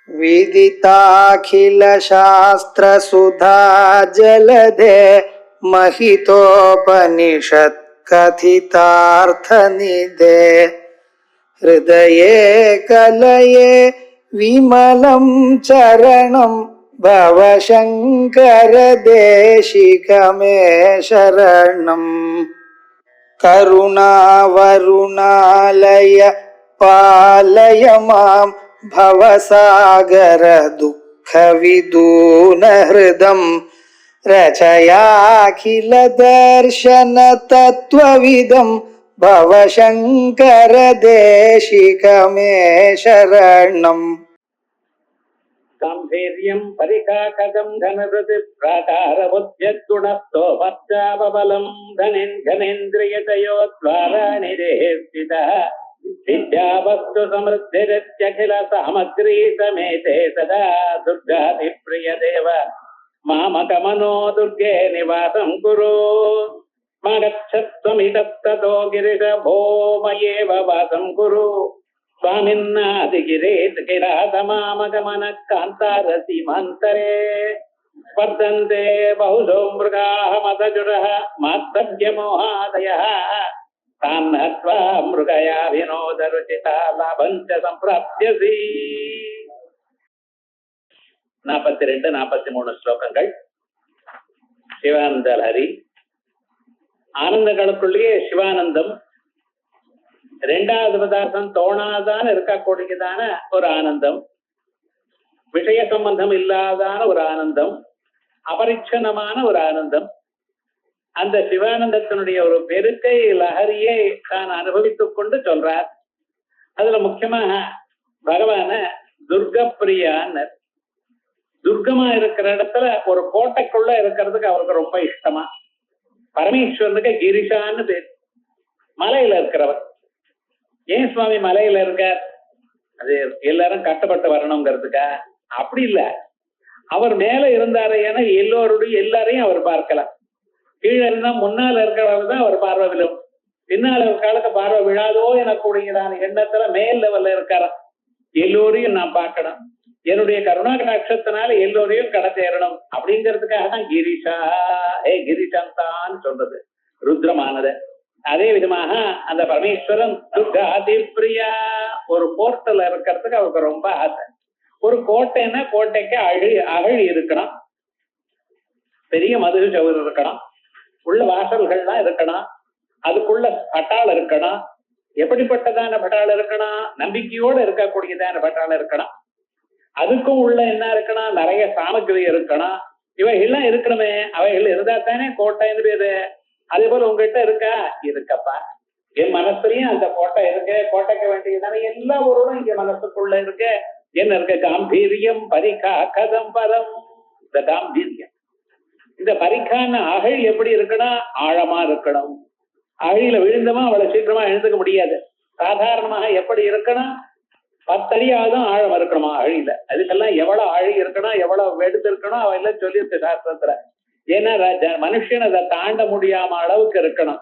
विदिताखिल शास्त्र सुधा जलधे महितोपनिषत् कथितार्थ निधे हृदये कलये विमलं चरणं भवशंकर देशिकमे शरणम् करुणावरुणालय पालय मां भवसागर दुःख विदून हृदं रचयाखिल दर्शन तत्त्वविदं भवशंकर देशिकमे शरणम् गांभीर्यं परिकाकदं घनहृदि प्राकारबुद्ध्यद्गुणस्थो भक्ताबलं घनेन्द्रियतयोद्वाराणि देहे स्थितः विद्यावस्तु समृद्धिरत्यखिल सामग्री समेते सदा दुर्गाधिप्रियदेव मामकमनो दुर्गे निवासं कुरु मागच्छत्वमितस्ततो गिरिशभो मयेव वासं कुरु स्वामिन्नादिगिरेत् किरातमामगमन कान्तारसीमान्तरे वर्तन्ते बहुशो मृगाः मतजुरः मात्सर्यमोहादयः तान् हत्वा मृगया विनोदरुचिता लाभञ्च सम्प्राप्स्यसि 42-43 ஸ்லோகங்கள். சிவானந்த லஹரி. ஆனந்தங்களுக்குள்ளேயே சிவானந்தம் ரெண்டாவது பதார்த்தம் தோணாதான் இருக்கக்கூடியதான ஒரு ஆனந்தம், விஷய சம்பந்தம் இல்லாதான ஒரு ஆனந்தம், அபரிச்சனமான ஒரு ஆனந்தம். அந்த சிவானந்தத்தினுடைய ஒரு பெருக்கை லஹரியை தான் அனுபவித்துக் கொண்டு சொல்றார். அதுல முக்கியமாக பகவான துர்கப்பிரியான்னு, துர்கமா இருக்கிற இடத்துல ஒரு கோட்டைக்குள்ள இருக்கிறதுக்கு அவருக்கு ரொம்ப இஷ்டமா. பரமேஸ்வரனுக்கு கிரிஷான்னு பேர். மலையில இருக்கிறவர். ஏன் சுவாமி மலையில இருக்கார்? அது எல்லாரும் கட்டப்பட்டு வரணுங்கிறதுக்கா? அப்படி இல்ல, அவர் மேல இருந்தாரு. ஏன்னா எல்லாரையும் அவர் பார்க்கலாம். கீழே இருந்தா முன்னால இருக்கிறவர் தான் அவர் பார்வை விழும், பின்னால காலத்து பார்வை விழாதோ எனக்கூடியதான எண்ணத்துல மேல் லெவல்ல இருக்கார. எல்லோரையும் நான் பார்க்கணும், என்னுடைய கருணா கடாட்சத்தினால எல்லோரையும் கடத்தேறணும் அப்படிங்கிறதுக்காக தான் கிரிஷா கிரிஷான்னு சொல்றது ருத்ரமானது. அதே விதமாக அந்த பரமேஸ்வரன் துர்காதிப்ரியா, ஒரு போர்ட்டல் இருக்கிறதுக்கு அவருக்கு ரொம்ப ஆசை. ஒரு கோட்டைன்னா கோட்டைக்கு அகழி இருக்கணும், பெரிய மதுகு சவுறு இருக்கணும், உள்ள வாசல்கள்லாம் இருக்கணும், அதுக்குள்ள பட்டாள் இருக்கணும். எப்படிப்பட்டதான பட்டாள் இருக்கணும்? நம்பிக்கையோடு இருக்கக்கூடியதான பட்டாள் இருக்கணும். அதுக்கும் உள்ள என்ன இருக்கணும்? நிறைய சாமகிரி இருக்கணும். இவைகள்லாம் இருக்கணுமே. அவைகள் இருந்தா தானே கோட்டைன்னு பேரு. அதே போல உங்ககிட்ட இருக்கா? இருக்கப்பா. என் மனசுலயும் அந்த கோட்டை இருக்கு. கோட்டைக்கு வேண்டியதான எல்லா ஊரும் இங்க மனசுக்குள்ள இருக்கு. என்ன இருக்கு? காம்பீரியம் பரிகா கதம் பரம். இந்த காம்பீரியம், இந்த பரிக்கான அகழ் எப்படி இருக்கணும்? ஆழமா இருக்கணும். அழியில விழுந்தமா அவளை சீக்கிரமா எழுந்துக்க முடியாது. சாதாரணமாக எப்படி இருக்கணும்? 10 அடியாவதும் ஆழம் இருக்கணுமா அழியில. அதுக்கெல்லாம் எவ்வளவு ஆழி இருக்கணும், எவ்வளவு வெடுத்து இருக்கணும், அவ எல்லாம் சொல்லியிருக்கு சாஸ்திரத்துல. ஏன்னா மனுஷன் அதை தாண்ட முடியாம அளவுக்கு இருக்கணும்.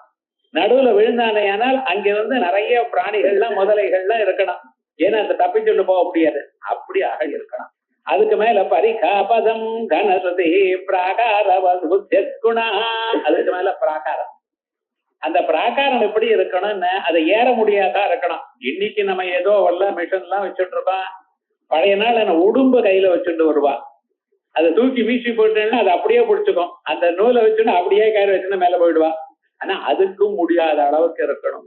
நடுவுல விழுந்தானே ஆனால் அங்க நிறைய பிராணிகள்லாம் முதலைகள்லாம் இருக்கணும். ஏன்னா அந்த தப்பி சொல்லு போக முடியாது. அப்படி அகழ் இருக்கணும். அதுக்கு மேல பரிகாபதம் கணசதி பிராகாரவத்குணா. அதுக்கு மேல பிராகாரம். அந்த பிராகாரம் எப்படி இருக்கணும்னு அதை ஏற முடியாதா இருக்கணும். இன்னைக்கு நம்ம ஏதோ மிஷன் எல்லாம் வச்சுட்டு இருப்பான். பழைய நாள் என்ன உடும்பு கையில வச்சுட்டு வருவா. அதை தூக்கி வீசி போட்டேன்னா அது அப்படியே பிடிச்சுக்கும். அந்த நூலை வச்சுன்னு அப்படியே கயிறு வச்சுன்னு மேல போயிடுவா. ஆனா அதுக்கும் முடியாத அளவுக்கு இருக்கணும்.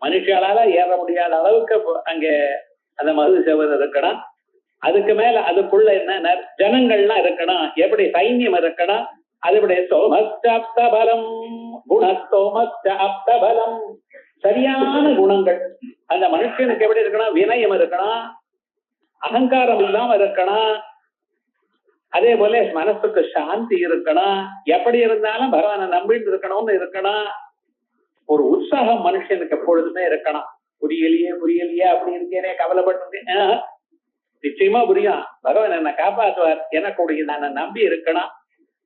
மனுஷாலால ஏற முடியாத அளவுக்கு அங்க அந்த மது செவரு இருக்கணும். அதுக்கு மேல அதுக்குள்ள என்ன ஜனங்கள்லாம் இருக்கணும். எப்படி சைன்யம் இருக்கணும். அதுபடி சோமஸ்தாப்தபலம் குணஸ்தோமஸ்தாப்தபலம், சரியான குணங்கள் அந்த மனுஷனுக்கு எப்படி இருக்கணும்? வினயம் இருக்கணும், அகங்காரம் இல்லாம இருக்கணும். அதே போல மனசுக்கு சாந்தி இருக்கணும். எப்படி இருந்தாலும் பகவானை நம்பிட்டு இருக்கணும்னு இருக்கணும். ஒரு உற்சாகம் மனுஷனுக்கு எப்பொழுதுமே இருக்கணும். புரியலையே அப்படி இருக்கேனே, கவலைப்பட்டு நிச்சயமா புரியும். பகவான் என்னை காப்பாற்றுவார் எனக்கூடிய நான் நம்பி இருக்கணும்.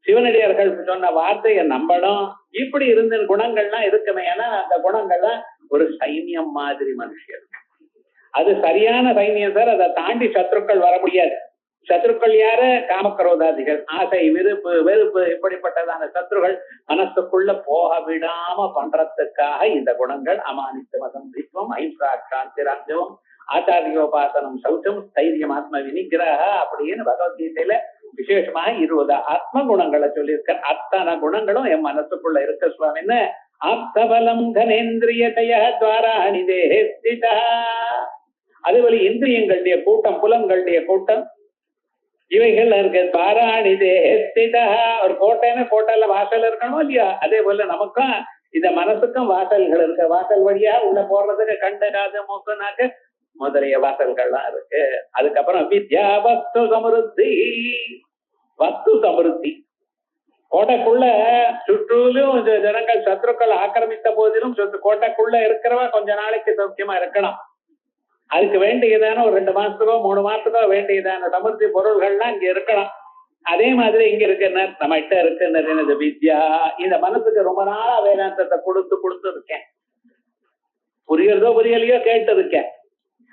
சிவனடியார்கள் சொன்ன வார்த்தையை நம்பணும். இப்படி இருந்த குணங்கள்லாம் இருக்குமே. ஏன்னா அந்த குணங்கள்லாம் ஒரு சைன்யம் மாதிரி மனுஷன். அது சரியான சைன்யம் சார். அதை தாண்டி சத்ருக்கள் வர முடியாது. சத்ருக்கள் யாரு? காமக்ரோதாதிகள், ஆசை, விருப்பு, வெறுப்பு, இப்படிப்பட்டதான சத்ருகள் மனசுக்குள்ள போக விடாம பண்றதுக்காக இந்த குணங்கள் அமானித்தம், அசம்பித்வம், அஹிம்சா, சாந்தி, ராஜ்யம், ஆச்சாரியோபாசனம், சௌச்சம், ஸ்தைரியம், ஆத்ம வினிகிரக அப்படின்னு பகவத்கீதையில விசேஷமாக 20 ஆத்ம குணங்களை சொல்லியிருக்க. அத்தனை குணங்களும் என் மனசுக்குள்ள இருக்க சுவாமின்னு ஆப்தபலம் கனேந்திரிய துவாரா நிதேஹிதா. அதுபோல இந்திரியங்களுடைய கூட்டம், புலங்களுடைய கூட்டம், இவைகள் இருக்கு. துவாராணி தேஹிதா. ஒரு கோட்டைன்னு கோட்டையில வாசல் இருக்கணுமோ இல்லையா? அதே போல நமக்கும் இந்த மனசுக்கும் வாசல்கள் இருக்கு. வாசல் வழியா உள்ள போடுறதுக்கு கண்டு, காது, மூக்கு, நாக்கு முதலிய வாசல்கள்லாம் இருக்கு. அதுக்கப்புறம் வித்யா வஸ்து சமிருத்தி. வஸ்து சமிருத்தி. கோட்டைக்குள்ள சுற்றுலும் ஜனங்கள் சத்ருக்கள் ஆக்கிரமித்த போதிலும் கோட்டைக்குள்ள இருக்கிறவ கொஞ்ச நாளைக்கு சௌக்கியமா இருக்கணும். அதுக்கு வேண்டியதான ஒரு 2 மாசத்துக்கோ 3 மாசத்துக்கோ வேண்டியதான சமிருத்தி பொருள்கள்லாம் இங்க இருக்கணும். அதே மாதிரி இங்க இருக்குன்னு நம்ம கிட்ட இருக்குன்னு வித்யா. இந்த மனசுக்கு ரொம்ப நாளா வேதாந்தத்தை கொடுத்து இருக்கேன். புரியறதோ புரியலையோ கேட்டு இருக்கேன்.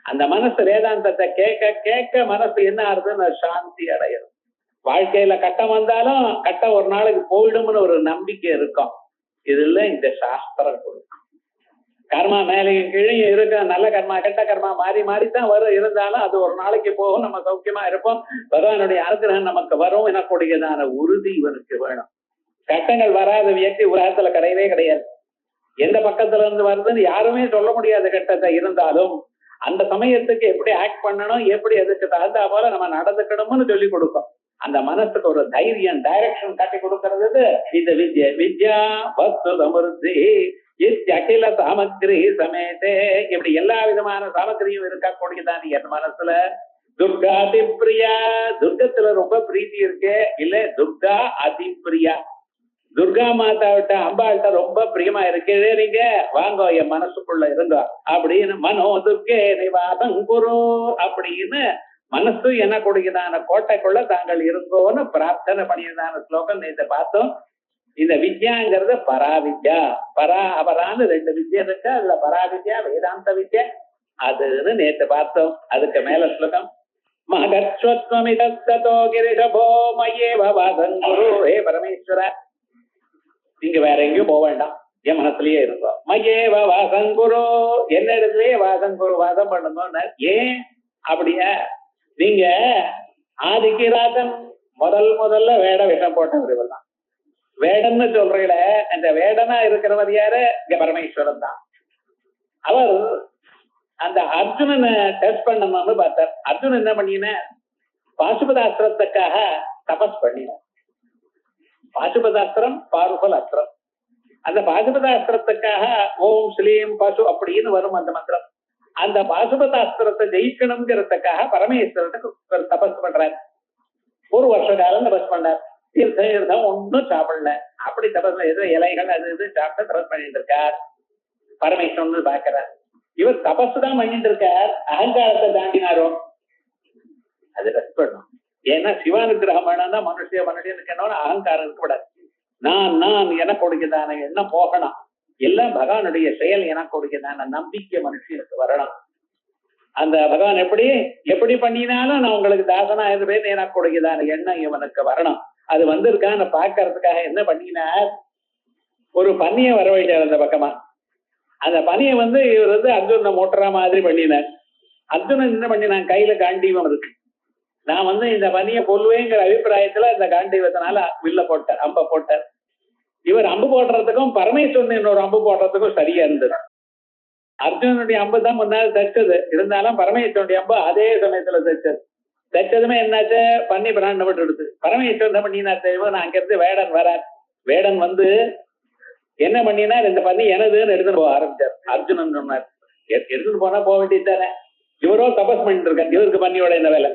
அந்த மனசு வேதாந்தத்தை கேட்க கேட்க மனசு என்ன ஆகுதுன்னு சாந்தி அடையும். வாழ்க்கையில கட்டம் வந்தாலும் கட்டம் ஒரு நாளைக்கு போயிடும்னு ஒரு நம்பிக்கை இருக்கும். இதுல இந்த சாஸ்திரம் கொடுக்கும். கர்மா மேலையும் கீழையும் இருக்க, நல்ல கர்மா கெட்ட கர்மா மாறி மாறித்தான் வரும். இருந்தாலும் அது ஒரு நாளைக்கு போகும். நம்ம சௌக்கியமா இருப்போம். பகவானுடைய அனுகிரகம் நமக்கு வரும் எனக்கூடியதான உறுதி இவனுக்கு வேணும். கட்டங்கள் வராத வியக்தி உலகத்துல கிடையவே கிடையாது. எந்த பக்கத்துல இருந்து வருதுன்னு யாருமே சொல்ல முடியாத கட்டத்தை இருந்தாலும் அந்த சமயத்துக்கு எப்படி ஆக்ட் பண்ணணும், எப்படி அதுக்கு தகுந்தா போல நம்ம நடந்துக்கணும்னு சொல்லி கொடுக்கும். அந்த மனசுக்கு ஒரு தைரியம், டைரக்ஷன் காட்டி கொடுக்கறது இந்த வித்யா. வித்யா வஸ்து சமிருத்தி அகில சாமகிரி சமேதே. இப்படி எல்லா விதமான சாமகிரியும் இருக்கக்கூடியதான் என் மனசுல. துர்கா அதிப்பிரியா. துர்கத்துல ரொம்ப பிரீத்தி இருக்கு இல்ல? துர்கா அதிப்பிரியா. துர்கா மாதாவிட்ட அம்பாள்கிட்ட ரொம்ப பிரியமா இருக்கு. நீங்க வாங்க என் மனசுக்குள்ள இருங்க அப்படின்னு மனோ துர்கே நிவாசம் குரு அப்படின்னு மனசு என்ன கொடுக்குதான கோட்டைக்குள்ள தாங்கள் இருங்கோன்னு பிரார்த்தனை பண்ணியதான ஸ்லோகம் நேற்று பார்த்தோம். இந்த வித்யாங்கிறது பராவித்யா, பரா அபரான்னு 2 வித்யா இருக்கு. அதுல பராவித்யா வேதாந்த வித்யா அதுன்னு நேற்று பார்த்தோம். அதுக்கு மேல ஸ்லோகம் மகத்வத்வமிதோ கிரிஷபோ மயேவ வாசம் குரு. ஹே பரமேஸ்வர, நீங்க வேற எங்கேயும் போக வேண்டாம், என் மனசுலயே இருக்கும். மயேவ வாசம் குரு, என்ன இடத்துலயே வாசம் குரு, வாசம் பண்ணுங்க. ஏன் அப்படியா? நீங்க ஆதிக்கிராதன் முதல்ல வேட விஷம் போட்டவர் இவர் தான். வேடன்னு சொல்றீங்கள, அந்த வேடனா இருக்கிறவர் யாரு? இங்க பரமேஸ்வரன் தான். அவர் அந்த அர்ஜுனனை டெஸ்ட் பண்ணணும்னு பார்த்தார். அர்ஜுனன் என்ன பண்ணின? பாசுபதாஸ்திரத்துக்காக தபஸ் பண்ணினார். பாசுபதாஸ்திரம் பாருபல் அஸ்திரம். அந்த பாசுபதாஸ்திரத்துக்காக ஓம் ஸ்லீம் பசு அப்படின்னு வரும் அந்த மந்திரம். அந்த பாசுபதாஸ்திரத்தை ஜெயிக்கணுங்கிறதுக்காக பரமேஸ்வரனுக்கு தபஸ் பண்றார். 1 வருஷ காலம் தபஸ் பண்ணார். தீர்த்தம் ஒன்னும் சாப்பிடல. அப்படி தபஸ் ஏதோ இலைகள் அது இது சாப்பிட்டு தபஸ் பண்ணிட்டு இருக்கார். பரமேஸ்வரன் பாக்கிறார். இவர் தபஸ் தான் பண்ணிட்டு இருக்கார். அகங்காரத்தை தாண்டினாரோ அது ரெஸ்ட் பண்ணும். ஏன்னா சிவானுகிரகம் வேணாம்னா மனுஷனுக்கு என்ன அகங்காரம் இருக்கக்கூடாது. நான் எனக்கு கொடுக்குதான என்ன போகணும், எல்லாம் பகவானுடைய செயல் எனக்கு கொடுக்குதான நம்பிக்கை மனுஷனுக்கு வரணும். அந்த பகவான் எப்படி பண்ணினாலும் நான் உங்களுக்கு தாசனா இருப்பேன் எனக்கு கொடுக்குதான எண்ணம் இவனுக்கு வரணும். அது வந்திருக்கான்னு பாக்குறதுக்காக என்ன பண்ணினார்? ஒரு பன்னியை வரவழைச்சார் அந்த பக்கமா. அந்த பனியை இவர் அர்ஜுன மோட்டரா மாதிரி பண்ணினார். அர்ஜுனன் என்ன பண்ணினான்? கையில காண்டீவம் இருக்கு. நான் இந்த பனியை கொல்லுவேங்கிற அபிப்பிராயத்துல இந்த காண்டீவத்தினால வில்ல போட்டார், அம்ப போட்டார். இவர் அம்பு போடுறதுக்கும் பரமேஸ்வரன் இன்னொரு அம்பு போடுறதுக்கும் சரியா இருந்தது. அர்ஜுனனுடைய அம்பு தான் முன்னாள் தச்சது. இருந்தாலும் பரமேஸ்வரனுடைய அம்பு அதே சமயத்துல தச்சது. தச்சதுமே என்னாச்சு? பண்ணி பிராண்ட விட்டு எடுத்து பரமேஸ்வரன் பண்ணினா தெரியும். நான் அங்கிருந்து வேடன் வரார். வேடன் என்ன பண்ணினார்? இந்த பண்ணி எனதுன்னு எடுத்துட்டு போக ஆரம்பிச்சார். அர்ஜுனன் சொன்னார், எடுத்துட்டு போனா போக வேண்டியது தானே. இவரோ தபஸ் பண்ணிட்டு இருக்கார். இவருக்கு பண்ணியோட என்ன வேலை?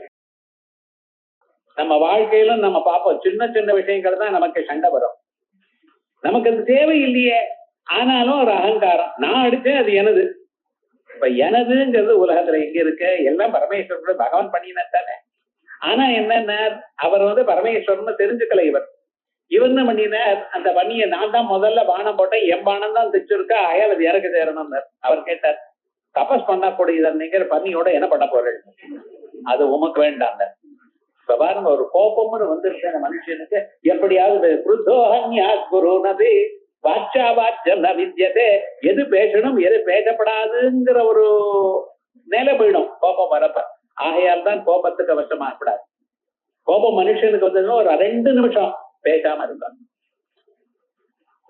நம்ம வாழ்க்கையிலும் நம்ம பார்ப்போம், சின்ன சின்ன விஷயங்கள் தான் நமக்கு சண்டை வரும். நமக்கு அது தேவை இல்லையே. ஆனாலும் ஒரு அகங்காரம், நான் அடிச்சேன் அது எனது. இப்ப எனதுங்கிறது உலகத்துல எங்க இருக்கு? எல்லாம் பரமேஸ்வரன் பகவான் பண்ணினா தானே. ஆனா என்னன்னா அவர் பரமேஸ்வரன் தெரிஞ்சுக்கல. இவர் என்ன பண்ணினார்? அந்த பண்ணியை நான் தான் முதல்ல பானம் போட்டேன், என் பானம் தான் தைச்சிருக்கா, அயல் அது இறக்கு சேரணும். அவர் கேட்டார், தபஸ் பண்ணக்கூடிய நீங்க பண்ணியோட என்ன பண்ண போறேன்? அது உமக்கு வேண்டாங்க. இப்ப பாருங்க, ஒரு கோபம்னு வந்துருக்க அந்த மனுஷனுக்கு எப்படியாவது குருநதி வாச்சா வாச்சம் வித்யதே, எது பேசணும் எது பேசப்படாதுங்கிற ஒரு நிலை போயிடும் கோபம் வரப்ப. ஆகையால் தான் கோபத்துக்கு வசமாகக்கூடாது. கோபம் மனுஷனுக்கு வந்ததுன்னா ஒரு 2 நிமிஷம் பேசாம இருக்காங்க.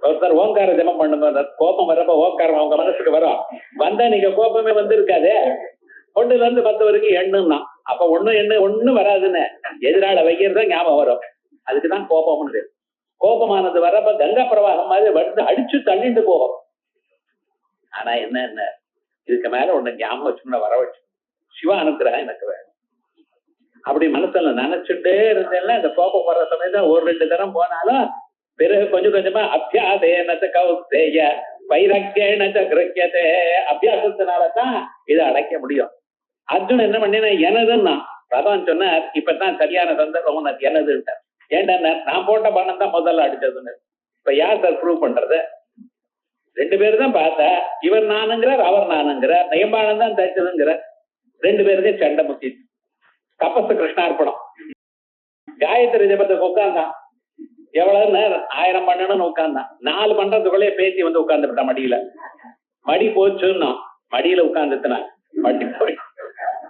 ஒருத்தர் ஓங்கார ஜபம் பண்ணுங்க, கோபம் வரப்ப ஓங்காரம் அவங்க மனசுக்கு வரும். வந்தா நீங்க கோபமே வந்து இருக்காதே, 1ல இருந்து 10 வரைக்கும் எண்ணுன்னா அப்ப 1 எண்ணு 1 வராதுன்னு எதிரால வைக்கிறதா ஞாபகம் வரும். அதுக்குதான் கோபம்னு. கோபமானது வரப்ப கங்கா பிரவாகம் மாதிரி வந்து அடிச்சு தள்ளிட்டு போகும். ஆனா என்ன இதுக்கு மேல ஒண்ணு ஞாபகம் வச்சுன்னா வர வச்சு சிவா அனுக்கிரகம் எனக்கு வேணும் அப்படி மனசுல நினைச்சுட்டே இருந்தேன்னா இந்த கோபம் வர்ற சமயத்துல 1-2 தரம் போனாலும் பிறகு கொஞ்சம் கொஞ்சமா அபியாசேனச்ச கௌசேய வைராக்கியேனச்ச கிருஹ்யதே, அபியாசத்தினாலதான் இதை அடைக்க முடியும். அர்ஜுன் என்ன பண்ணினா எனதுன்னா பகவான் சொன்னார், இப்பதான் சரியான சந்தர்ப்பம் எனதுன்ட்டார். ஏன்டா நான் போட்ட பணம் தான் முதல்ல அடிச்சதுன்னு. இப்ப யார் சார் ப்ரூவ் பண்றது? 2 பேரு தான் பார்த்தா, இவர் நானுங்கிறார் அவர் நானுங்கிறார், நயம்பானம் தான் தச்சதுங்கிறார். 2 பேருக்கு சண்டை முத்தி. தபசு கிருஷ்ணார்ப்பணம். காயத்ரி ஜபத்துக்கு உட்கார்ந்தான், எவ்வளவு நேரம் 1000 பண்ணணும்னு உட்கார்ந்தான். 4 பண்றதுக்குள்ளே பேசி வந்து உட்கார்ந்துட்டான் மடியில. மடி போச்சுன்னா மடியில உட்கார்ந்துட்டான், மடி போய்.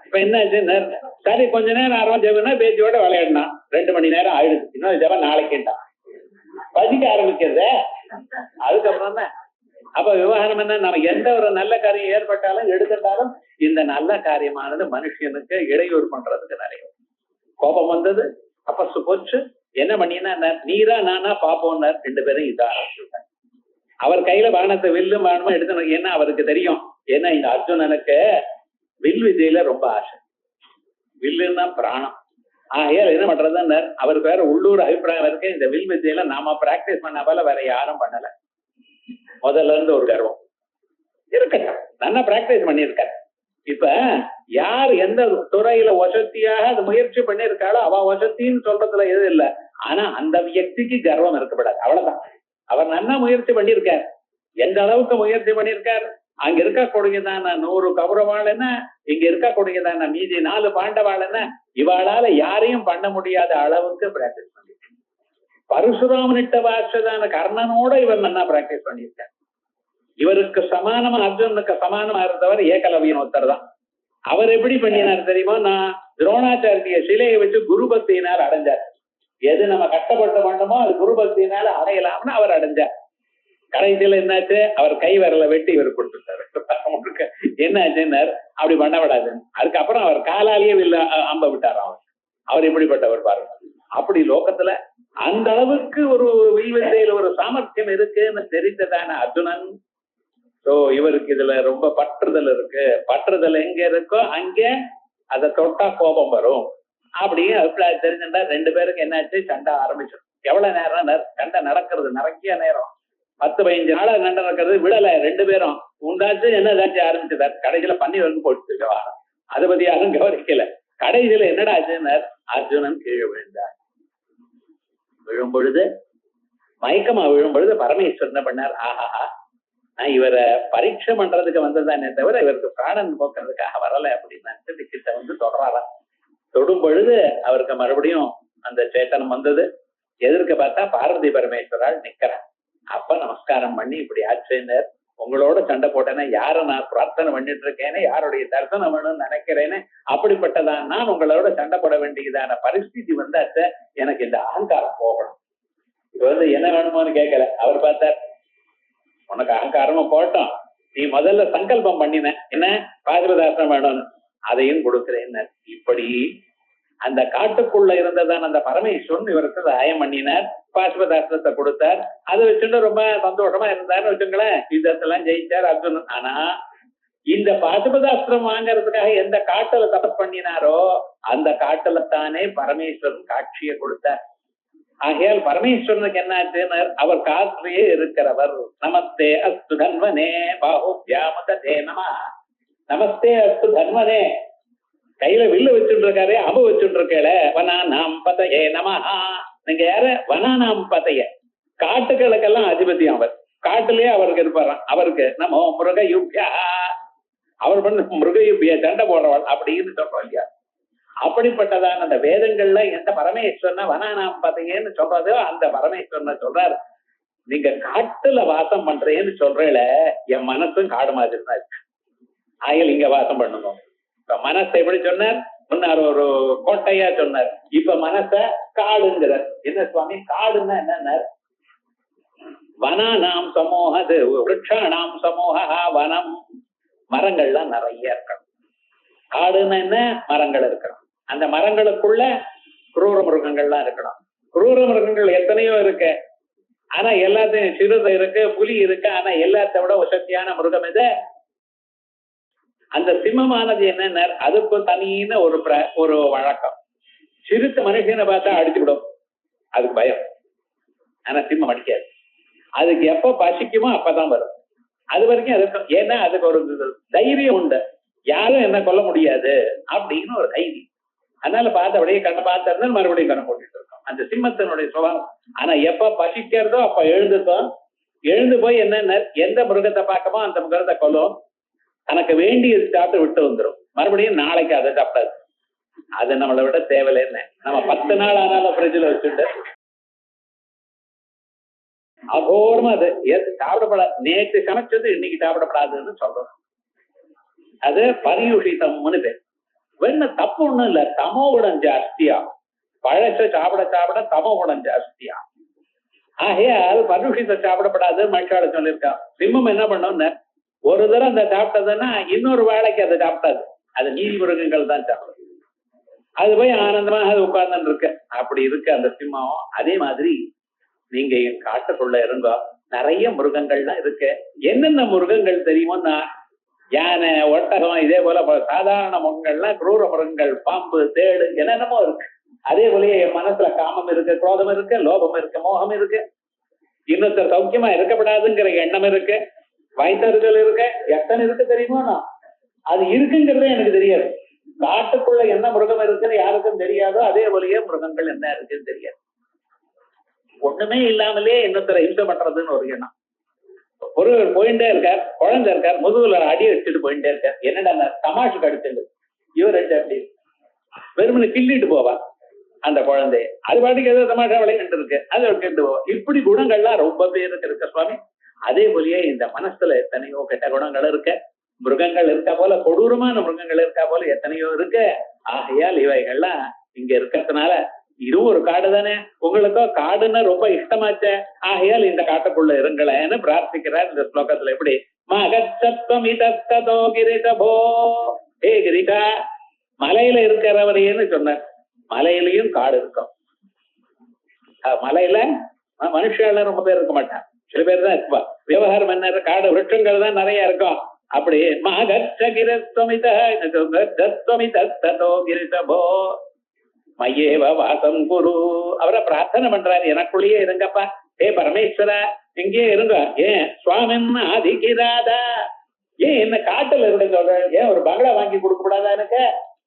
இப்ப என்ன ஆச்சு? சரி கொஞ்ச நேரம் ஆரம்பம் ஜெபம்னா பேச்சியோட விளையாடினான். 2 மணி நேரம் ஆயிடுச்சு. இன்னொரு ஜெபம் நாளைக்குட்டான். பதிக்க ஆரம்பிக்கிறது. அதுக்கப்புறம் தான் அப்ப விவகாரம் என்ன, நம்ம எந்த ஒரு நல்ல காரியம் ஏற்பட்டாலும் எடுத்துட்டாலும் இந்த நல்ல காரியமானது மனுஷனுக்கு இடையூறு பண்றதுக்கு நிறைய. கோபம் வந்தது, தபசு போச்சு. என்ன பண்ணினா நீரா நானா பாப்போம்னா 2 பேரும் இதான். அவர் கையில பானத்தை வில்லும் பானமும் எடுத்து, என்ன அவருக்கு தெரியும், ஏன்னா இந்த அர்ஜுனனுக்கு வில் விஜயில ரொம்ப ஆசை. வில்லுன்னா பிராணம். ஆகையால் என்ன பண்றதுன்னு அவருக்கு வேற உள்ளூர் அபிப்பிராயம் இருக்கு, இந்த வில் விஜயில நாம பிராக்டிஸ் பண்ண போல வேற யாரும் பண்ணல. முதல்ல இருந்து ஒரு கர்வம் இருக்கட்டும், நல்லா பிராக்டிஸ் பண்ணியிருக்காரு. இப்ப யார் எந்த துறையில வசதியாக அது முயற்சி பண்ணியிருக்காளோ அவ வசத்தின்னு சொல்றதுல எதுவும் இல்லை. ஆனா அந்த வியக்திக்கு கர்வம் இருக்கப்படாது, அவ்வளவுதான். அவர் நல்லா முயற்சி பண்ணியிருக்கார். எந்த அளவுக்கு முயற்சி பண்ணியிருக்கார்? அங்க இருக்கக்கூடியதான 100 கௌரவாள் என்ன, இங்க இருக்கக்கூடியதான மீதி 4 பாண்டவாள் என்ன, இவாளால யாரையும் பண்ண முடியாத அளவுக்கு பிராக்டிஸ் பண்ணிருக்கார். பரசுராமனிட்ட வாசதான கர்ணனோட இவர் நல்லா பிராக்டிஸ் பண்ணியிருக்கார். இவருக்கு சமானமா அர்ஜுனுக்கு சமானமா இருந்தவர் ஏகலவியன் ஒருத்தர் தான். அவர் எப்படி பண்ணினார் தெரியுமா? நான் துரோணாச்சாரிய சிலையை வச்சு குரு பக்தியினால் அடைஞ்சார். எது நம்ம கஷ்டப்பட்டு பண்ணமோ அது குரு பக்தியினால அடையலாம்னு அவர் அடைஞ்சார். கடைசியில என்னாச்சு? அவர் கை விரல வெட்டி இவர் கொடுத்துட்டாரு. என்னாச்சுன்னு அப்படி பண்ணப்படாது. அதுக்கப்புறம் அவர் காலாலேயே அம்ப விட்டார். அவர் எப்படிப்பட்டவர் பாருங்க. அப்படி லோகத்துல அந்த அளவுக்கு ஒரு வில்வித்தையில ஒரு சாமர்த்தியம் இருக்குன்னு தெரிந்ததான அர்ஜுனன். சோ இவருக்கு இதுல ரொம்ப பற்றுதல் இருக்கு. பற்றுதல் எங்க இருக்கோ அங்கே அதை தொட்டா கோபம் வரும் அப்படின்னு அபிப்பிராயம் தெரிஞ்சுட்டா 2 பேருக்கு என்னாச்சு? சண்டை ஆரம்பிச்சிடும். எவ்வளவு நேரம் சண்டை நடக்கிறது? நிறைய நேரம், 10-15 நாளா சண்டை நடக்கிறது. விடல 2 பேரும். உண்டாச்சு என்னதாச்சு ஆரம்பிச்சுட்டார். கடைசியில பண்ணி வந்து போட்டு வாரம். அதை பத்தி யாரும் கவனிக்கல. கடைசியில என்னடா ஆச்சுன்னு அர்ஜுனன் கீழே விழுந்தார். விழும் பொழுது மயக்கமா விழும் பொழுது பரமேஸ்வரன் என்ன பண்ணார்? ஆஹாஹா, நான் இவரை பரீட்சை பண்றதுக்கு வந்ததானே தவிர இவருக்கு பிராணன் போக்குறதுக்காக வரல அப்படின்னு கிட்ட வந்து தொடராராம். தொடும் பொழுது அவருக்கு மறுபடியும் அந்த சேத்தனம் வந்தது. எதிர்க்க பார்த்தா பார்வதி பரமேஸ்வரால் நிக்கிறார். அப்ப நமஸ்காரம் பண்ணி, இப்படி ஆச்சுனர், உங்களோட சண்டை போட்டேன்னா யார நான் பிரார்த்தனை பண்ணிட்டு இருக்கேன்னு, யாருடைய தரிசனம் வேணும்னு நினைக்கிறேன்னு, அப்படிப்பட்டதான் நான் உங்களோட சண்டை போட வேண்டியதான பரிஸ்திதி வந்தாச்ச. எனக்கு இந்த அகங்காரம் போகணும். இப்ப வந்து என்ன வேணுமோன்னு கேட்கல. அவர் பார்த்தார், உனக்கு அகங்காரமும் போட்டோம், நீ முதல்ல சங்கல்பம் பண்ணின என்ன பாகவதாசனம் வேணும்னு, அதையும் கொடுக்கிறேன். இப்படி அந்த காட்டுக்குள்ள இருந்ததான் அந்த பரமேஸ்வரன் இவருக்கு சகாயம் பண்ணினார். பாசுபதாஸ்திரத்தை கொடுத்தார். அதை வச்சுட்டு ரொம்ப சந்தோஷமா இருந்தாருன்னு வச்சுங்களேன். யுத்தத்தெல்லாம் ஜெயிச்சார் அர்ஜுனன். ஆனா இந்த பாசுபதாஸ்திரம் வாங்கறதுக்காக எந்த காட்டுல தபஸ் பண்ணினாரோ அந்த காட்டுல தானே பரமேஸ்வரன் காட்சியை கொடுத்தார். ஆகையால் பரமேஸ்வரனுக்கு என்ன ஆச்சுன்னு, அவர் காற்றிலேயே இருக்கிறவர். நமஸ்தே அஸ்து தன்வனே பாஹுப்யாமதே நம. நமஸ்தே அஸ்து தன்வனே, கையில வில்லு வச்சுட்டு இருக்காரு, அம்பு வச்சுட்டு இருக்கல. வனா நாம் பதையே நமஹா. நீங்க யாரு? வனா நாம் பதைய, காட்டுகளுக்கெல்லாம் அதிபதி அவர். காட்டுலயே அவருக்கு இருப்பாராம். அவருக்கு நமோ முருக யுக்யா. அவர் பண்ண மிருகயுபிய சண்டை போடுறவள் அப்படின்னு சொல்றோம் இல்லையா? அப்படிப்பட்டதான அந்த வேதங்கள்ல எந்த பரமேஸ்வரனை வனானாம் பார்த்தீங்கன்னு சொல்றதோ அந்த பரமேஸ்வரனை சொல்றாரு. நீங்க காட்டுல வாசம் பண்றேன்னு சொல்றேல, என் மனசும் காடு மாதிரி தான் இருக்கு, ஆயல் இங்க வாசம் பண்ணணும். இப்ப மனசை எப்படி சொன்னார்? முன்னார் ஒரு கோட்டையா சொன்னார், இப்ப மனச காடுங்கிறார். என்ன சுவாமி காடுன்னா என்ன? வனானாம் சமூக, அது விருட்சாணாம் சமூக வனம், மரங்கள்லாம் நிறைய இருக்கணும். காடுன்னா என்ன? மரங்கள் இருக்கணும். அந்த மரங்களுக்குள்ள குரூர மிருகங்கள்லாம் இருக்கணும். குரூர மிருகங்கள் எத்தனையோ இருக்கு, ஆனா எல்லாத்தையும் சிறுதை இருக்கு, புலி இருக்கு, ஆனா எல்லாத்த விட சக்தியான மிருகம் இது அந்த சிம்மமானது. என்னன்னா அதுக்கு தனியான ஒரு வழக்கம். சிறுத்தை மனுஷனை பார்த்தா அடிச்சு விடும், அதுக்கு பயம். ஆனா சிம்மம் அடிக்காது. அதுக்கு எப்ப பசிக்குமோ அப்பதான் வரும். அது வரைக்கும் இருக்கும். ஏன்னா அதுக்கு ஒரு தைரியம் உண்டு, யாரும் என்ன கொல்ல முடியாது அப்படின்னு ஒரு தைரியம். அதனால பார்த்து அப்படியே கண்ணை பார்த்து மறுபடியும் கண்ணை போட்டுட்டு இருக்கோம். அந்த சிம்மத்தினுடைய சுபாவம். ஆனா எப்ப பசிக்கிறதோ அப்ப எழுந்துக்கும். எழுந்து போய் என்னென்ன எந்த மிருகத்தை பார்க்கமோ அந்த மிருகத்தை கொல்லும். தனக்கு வேண்டிய சாப்பிட்டு விட்டு வந்துடும். மறுபடியும் நாளைக்கு அதை சாப்பிடாது. அது நம்மளை விட தேவையில்லைன்னு நம்ம 10 நாள் ஆனாலும் ஃப்ரிட்ஜில் வச்சுட்டு அகோரமா அது சாப்பிடப்படாது. நேற்று சமைச்சது இன்னைக்கு சாப்பிடப்படாதுன்னு சொல்றோம். அது பரியுஷிதம்னு பேர். வேணா தப்பு ஒண்ணும் இல்ல, தமோ குணம் ஜாஸ்தியாகும். பழச சாப்பிட சாப்பிட தமோ குணம் ஜாஸ்தியாகும். ஆகையால் பரியுஷித சாப்பிடப்படாது மனுஷால சொல்லியிருக்கான். சிம்மம் என்ன பண்ணோம்னு, ஒரு தடவை அந்த சாப்பிட்டதுன்னா இன்னொரு வேலைக்கு அதை சாப்பிட்டாது. அது நீதி மிருகங்கள் தான் சாப்பிடுது. அது போய் ஆனந்தமாக அது உட்கார்ந்துட்டு இருக்கு. அப்படி இருக்கு அந்த சிம்மம். அதே மாதிரி நீங்க என் காட்டுக்குள்ள இருங்க, நிறைய மிருகங்கள்லாம் இருக்கு. என்னென்ன மிருகங்கள் தெரியுமோன்னா, யானை, ஒட்டகம், இதே போல சாதாரண மிருகங்கள்லாம் குரூர மிருகங்கள், பாம்பு, தேடு, என்னென்னமோ இருக்கு. அதே போலயே என் மனசுல காமம் இருக்கு, குரோதம் இருக்கு, லோபம் இருக்கு, மோகம் இருக்கு, இன்னொருத்தர் சௌக்கியமா இருக்கப்படாதுங்கிற எண்ணம் இருக்கு, வைத்தறிதல் இருக்கு. எத்தனை இருக்கு தெரியுமோ? அது இருக்குங்கிறதே எனக்கு தெரியாது. காட்டுக்குள்ள என்ன மிருகம் இருக்குன்னு யாருக்கும் தெரியாதோ அதே போலயே மிருகங்கள் என்ன இருக்குன்னு தெரியாது. ஒண்ணுமே இல்லாமலே இன்னொருத்தரை ஹிம்சை பண்றதுன்னு ஒரு எண்ணம். ஒருவர் போயிட்டே இருக்கார், குழந்தை இருக்கார், முதுகுல அடி அடிச்சுட்டு போயிட்டே இருக்கார். என்னடா தமாஷுக்கு அடிச்சது இவர் அப்படி வெறுமனை கிள்ளிட்டு போவா அந்த குழந்தைய. அது பாட்டுக்கு ஏதோ தமாஷா விளையாண்டு இருக்கு, அது கேட்டு போவா. இப்படி குணங்கள்லாம் ரொம்ப பேருக்கு இருக்க சுவாமி. அதே போலயே இந்த மனசுல எத்தனையோ கெட்ட குணங்கள் இருக்க, மிருகங்கள் இருக்கா போல, கொடூரமான மிருகங்கள் இருக்கா போல எத்தனையோ இருக்கு. ஆகையால் இவைகள்லாம் இங்க இருக்கிறதுனால இதுவும் ஒரு காடு தானே, உங்களுக்கோ காடுன்னா ரொம்ப இஷ்டமாச்ச, ஆகையால் இந்த காட்டுக்குள்ள இருங்களேன்னு பிரார்த்திக்கிறார் இந்த ஸ்லோகத்துல. எப்படி மகச்சத்வம் இதோ கிரிதபோ, ஹே கிரிதா, மலையில இருக்கிறவரையேன்னு சொன்னார். மலையிலையும் காடு இருக்கும். மலையில மனுஷால ரொம்ப பேர் இருக்க மாட்டான், சில பேர் தான் இருப்பா. விவகாரம் என்ன, காடு விருட்சங்கள் தான் நிறைய இருக்கும். அப்படி மகச்சகிரஸ்வமிதோ மையேவ வாசம் குரு, அவரை பிரார்த்தனை பண்றாரு, எனக்குள்ளேயே இருங்கப்பா, ஏ பரமேஸ்வரா எங்கேயே இருங்க. ஏன் சுவாமின் ஆதிக்கிறாதா, ஏன் என்ன காட்டுல இருக்க சொல்ற, ஏன் ஒரு பங்களா வாங்கி கொடுக்கப்படாதா, எனக்கு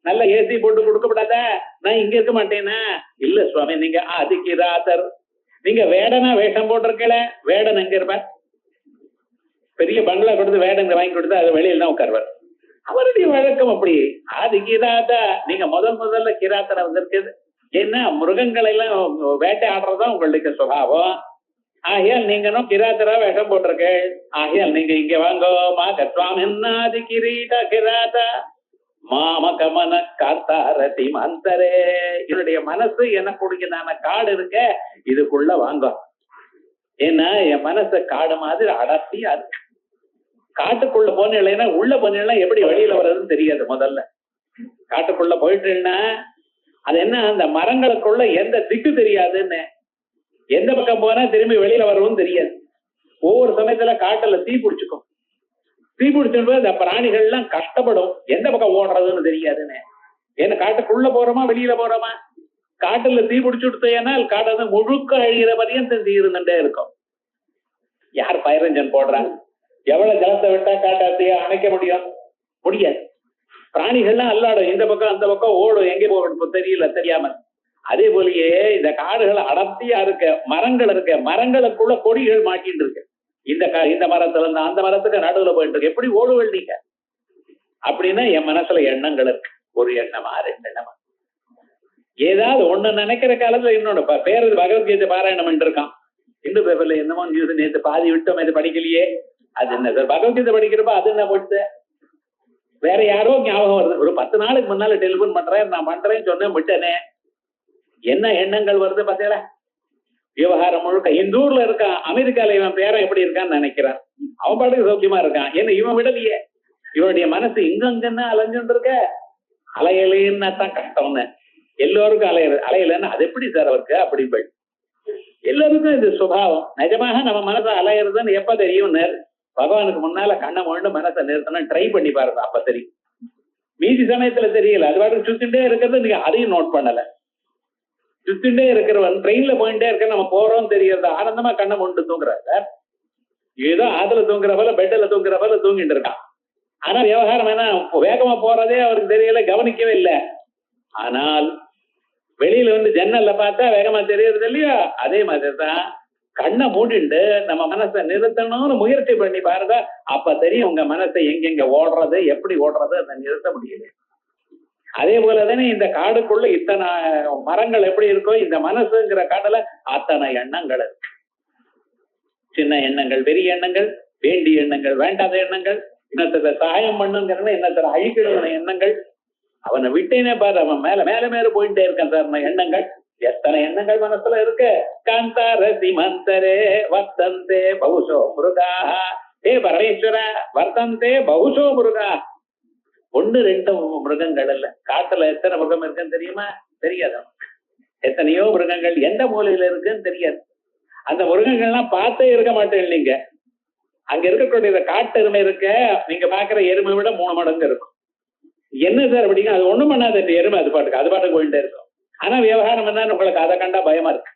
நல்ல ஏசி போட்டு கொடுக்கப்படாதா, நான் இங்க இருக்க மாட்டேனா? இல்ல சுவாமி, நீங்க ஆதிக்கிறாதர், நீங்க வேடனா வேஷம் போட்டிருக்கல, வேடன் எங்க இருப்பார்? பெரிய பங்களா கொடுத்து வேடன் வாங்கி கொடுத்து அது வெளியில தான் உட்கார்வார். அவருடைய வழக்கம் அப்படி. ஆதி கிராதா, நீங்க முதல்ல கிராத்தனை வந்திருக்குது. ஏன்னா மிருகங்களை எல்லாம் வேட்டை ஆடுறதுதான் உங்களுடைய சுபாவம். ஆகையால் நீங்களும் கிராத்தரா வேஷம் போட்டிருக்க. ஆகையால் நீங்க இங்க வாங்கோ. மாதி கிரீட கிராதா மாமகமன காத்தாரதி மந்தரே, என்னுடைய மனசு எனக்குடைய காடு இருக்க, இதுக்குள்ள வாங்க. ஏன்னா என் மனசு காடு மாதிரி அடர்த்தியா இருக்கு. காட்டுக்குள்ள போனீங்கன்னா உள்ள போனீங்கன்னா எப்படி வெளியில வர்றதுன்னு தெரியாது. முதல்ல காட்டுக்குள்ள போயிட்டுன்னா அது என்ன, அந்த மரங்களுக்குள்ள எந்த திக்கு தெரியாதுன்னு, எந்த பக்கம் போனா திரும்பி வெளியில வருவோம்னு தெரியாது. ஒவ்வொரு சமயத்துல காட்டுல தீ பிடிச்சுக்கும். தீ பிடிச்சுட்டு அந்த பிராணிகள் எல்லாம் கஷ்டப்படும், எந்த பக்கம் ஓடுறதுன்னு தெரியாதுன்னு. ஏன்னா காட்டுக்குள்ள போறோமா வெளியில போறோமா? காட்டுல தீ பிடிச்சுடுத்தேன்னா காடு வந்து முழுக்க அழிகிற வரையும் தீ இருந்துட்டே இருக்கும். யார் ஃபயர் இன்ஜின் போடுறாங்க? எவ்வளவு ஜலத்தை விட்டா காட்டாத்தைய அணைக்க முடியாது. பிராணிகள்லாம் அல்லாடும், இந்த பக்கம் அந்த பக்கம் ஓடும், எங்கே போகணும் தெரியல, தெரியாம. அதே போலயே இந்த காடுகள் அடர்த்தியா இருக்க, மரங்கள் இருக்க, மரங்களுக்குள்ள கொடிகள் மாட்டின்னு இருக்கு. இந்த மரத்துல இருந்து அந்த மரத்துக்கு நடுவுல போயிட்டு இருக்கு. எப்படி ஓடுவல் நீங்க? அப்படின்னா என் மனசுல எண்ணங்கள் இருக்கு. ஒரு எண்ணமா, ரெண்டு எண்ணமா, ஏதாவது ஒண்ணு நினைக்கிற காலத்துல இன்னொன்னு பேரு பகவத்கீதை பாராயணம் இருக்கான். இந்து பேப்பர்ல என்னமோ நியூஸ் நேற்று பாதி விட்டோம், இது படிக்கலையே. அது என்ன சார் பகவத்கீதை படிக்கிறப்ப அது என்ன போட்டு வேற யாரோ ஞாபகம் வருது. ஒரு 10 நாளுக்கு முன்னால டெலிபோன் பண்றேன், நான் பண்றேன்னு சொன்னேன், விட்டேனே. என்ன எண்ணங்கள் வருது பார்த்தீங்களா? விவகாரம் முழுக்க இந்த ஊர்ல இருக்கான், அமெரிக்கால இவன் பேரன் எப்படி இருக்கான்னு நினைக்கிறான். அவன் பாட்டுக்கு சௌக்கியமா இருக்கான். ஏன்னா இவன் விடலையே. இவனுடைய மனசு இங்கன்னு அலைஞ்சுட்டு இருக்க. அலையலைன்னா தான் கஷ்டம்னு. எல்லோருக்கும் அலையலன்னு அது எப்படி சார் அவருக்கு அப்படி போய் எல்லாருக்கும் இது சுபாவம். நிஜமாக நம்ம மனசை அலையிறதுன்னு எப்ப தெரியும்? பகவானுக்கு முன்னால கண்ணை மூண்டு மனசை நிறுத்தணும் ட்ரை பண்ணி பாருங்க, அப்ப தெரியும். மீதி சமயத்துல தெரியல. அது பாட்டுக்கு சுத்திட்டே இருக்கிறது நீங்க அதையும் நோட் பண்ணல. சுத்திட்டே இருக்கிறவன் ட்ரெயின்ல போயிட்டே இருக்க, நம்ம போறோம் தெரியறது, ஆனந்தமா கண்ணை மூண்டு தூங்குறாரு சார். ஏதோ ஆத்துல தூங்குற போல பெட்டில தூங்குற போல தூங்கிட்டு இருக்கான். ஆனா விவகாரம் என்ன, வேகமா போறதே அவருக்கு தெரியல, கவனிக்கவே இல்லை. ஆனால் வெளியில வந்து ஜன்னல்ல பார்த்தா வேகமா தெரியறது இல்லையா? அதே மாதிரிதான் கண்ணை மூடிண்டு நம்ம மனசை நிறுத்தணும்னு முயற்சி பண்ணி பாருங்க, அப்ப தெரியும் உங்க மனசை எங்கெங்க ஓடுறது, எப்படி ஓடுறது, அதை நிறுத்த முடியல. அதே போலதானே இந்த காடுக்குள்ள இத்தனை மரங்கள் எப்படி இருக்கோ, இந்த மனசுங்கிற காடுல அத்தனை எண்ணங்கள் இருக்கு. சின்ன எண்ணங்கள், பெரிய எண்ணங்கள், வேண்டிய எண்ணங்கள், வேண்டாத எண்ணங்கள், இன்னத்துல சகாயம் பண்ணுங்கிற இன்னத்துல அழிக்கிற எண்ணங்கள். அவனை விட்டேனே பாரு, அவன் மேல மேல மேல போயிட்டே இருக்கான் சார் எண்ணங்கள். எத்தனை எண்ணங்கள் மனசுல இருக்கு. காந்தாரசி மந்தரே வர்த்தந்தே பகுசோ முருகா. ஏ பரமேஸ்வர வர்த்தந்தே பகுசோ முருகா. 1 2 மிருகங்கள் இல்ல. காட்டுல எத்தனை மிருகம் இருக்குன்னு தெரியுமா? தெரியாது. எத்தனையோ மிருகங்கள் எந்த மூலையில இருக்குன்னு தெரியாது. அந்த மிருகங்கள்லாம் பார்த்தே இருக்க மாட்டேன். நீங்க அங்க இருக்கக்கூடிய காட்டு எருமை இருக்க, நீங்க பாக்குற எருமை விட 3 மடங்கு இருக்கும். என்ன சார் அப்படிங்க? அது ஒண்ணும் பண்ணாத எருமை, அது பாட்டுக்கு போயிட்டே இருக்கும். ஆனா விவகாரம் என்ன, உங்களுக்கு அதை கண்டா பயமா இருக்கு.